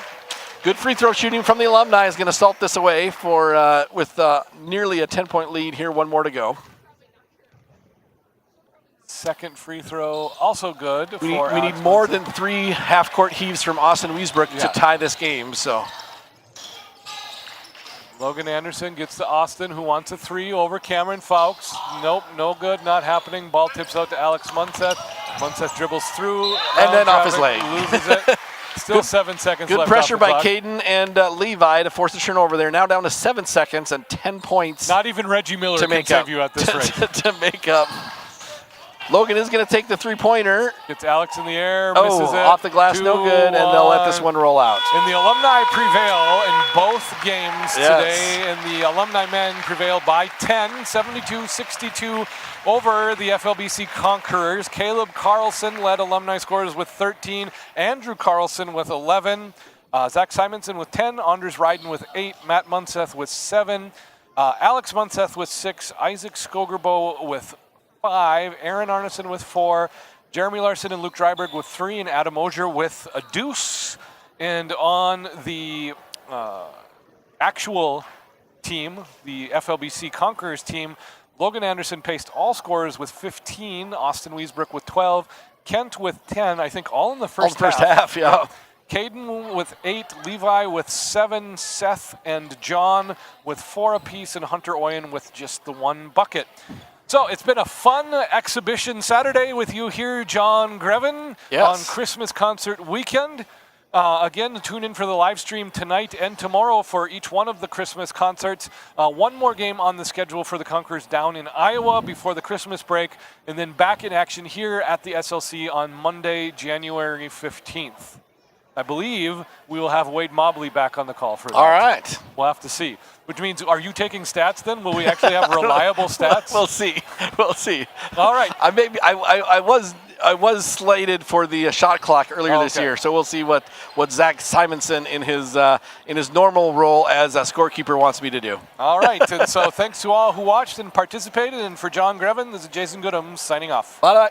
Good free throw shooting from the Alumni is going to salt this away for with nearly a 10-point lead here. 1 more to go. Second free throw, also good. We need more than 3 half-court heaves from Austin Wiesbrook to tie this game. So Logan Anderson gets to Austin, who wants a 3 over Cameron Fowkes. Nope, no good, not happening. Ball tips out to Alex Munseth. Munseth dribbles through. And then off his leg. Loses it. Still 7 seconds left. Good pressure by Caden and Levi to force the turnover there. Now down to 7 seconds and 10 points. Not even Reggie Miller can save you at this rate. To make up. Logan is going to take the 3-pointer. Gets Alex in the air, misses it. Off the glass, no good, and they'll let this one roll out. And the Alumni prevail in both games today, and the Alumni men prevailed by 10, 72-62 over the FLBC Conquerors. Caleb Carlson led Alumni scorers with 13, Andrew Carlson with 11, Zach Simonson with 10, Anders Ryden with 8, Matt Munseth with 7, Alex Munseth with 6, Isaac Skogerbo with 5, Aaron Arneson with 4, Jeremy Larson and Luke Dryberg with 3, and Adam Osier with a deuce. And on the actual team, the FLBC Conquerors team, Logan Anderson paced all scorers with 15, Austin Wiesbrook with 12, Kent with 10, I think all in the first half. Yeah. Caden with 8, Levi with 7, Seth and John with 4 apiece, and Hunter Oyen with just the 1 bucket. So it's been a fun exhibition Saturday with you here, John Greven, on Christmas concert weekend. Again, tune in for the live stream tonight and tomorrow for each one of the Christmas concerts. 1 more game on the schedule for the Conquerors down in Iowa before the Christmas break, and then back in action here at the SLC on Monday, January 15th. I believe we will have Wade Mobley back on the call for that. All right. We'll have to see. Which means, are you taking stats then? Will we actually have reliable stats? We'll see. We'll see. All right. I was slated for the shot clock earlier this year, so we'll see what Zach Simonson in his normal role as a scorekeeper wants me to do. All right. And so thanks to all who watched and participated. And for John Greven, this is Jason Goodham signing off. Bye-bye.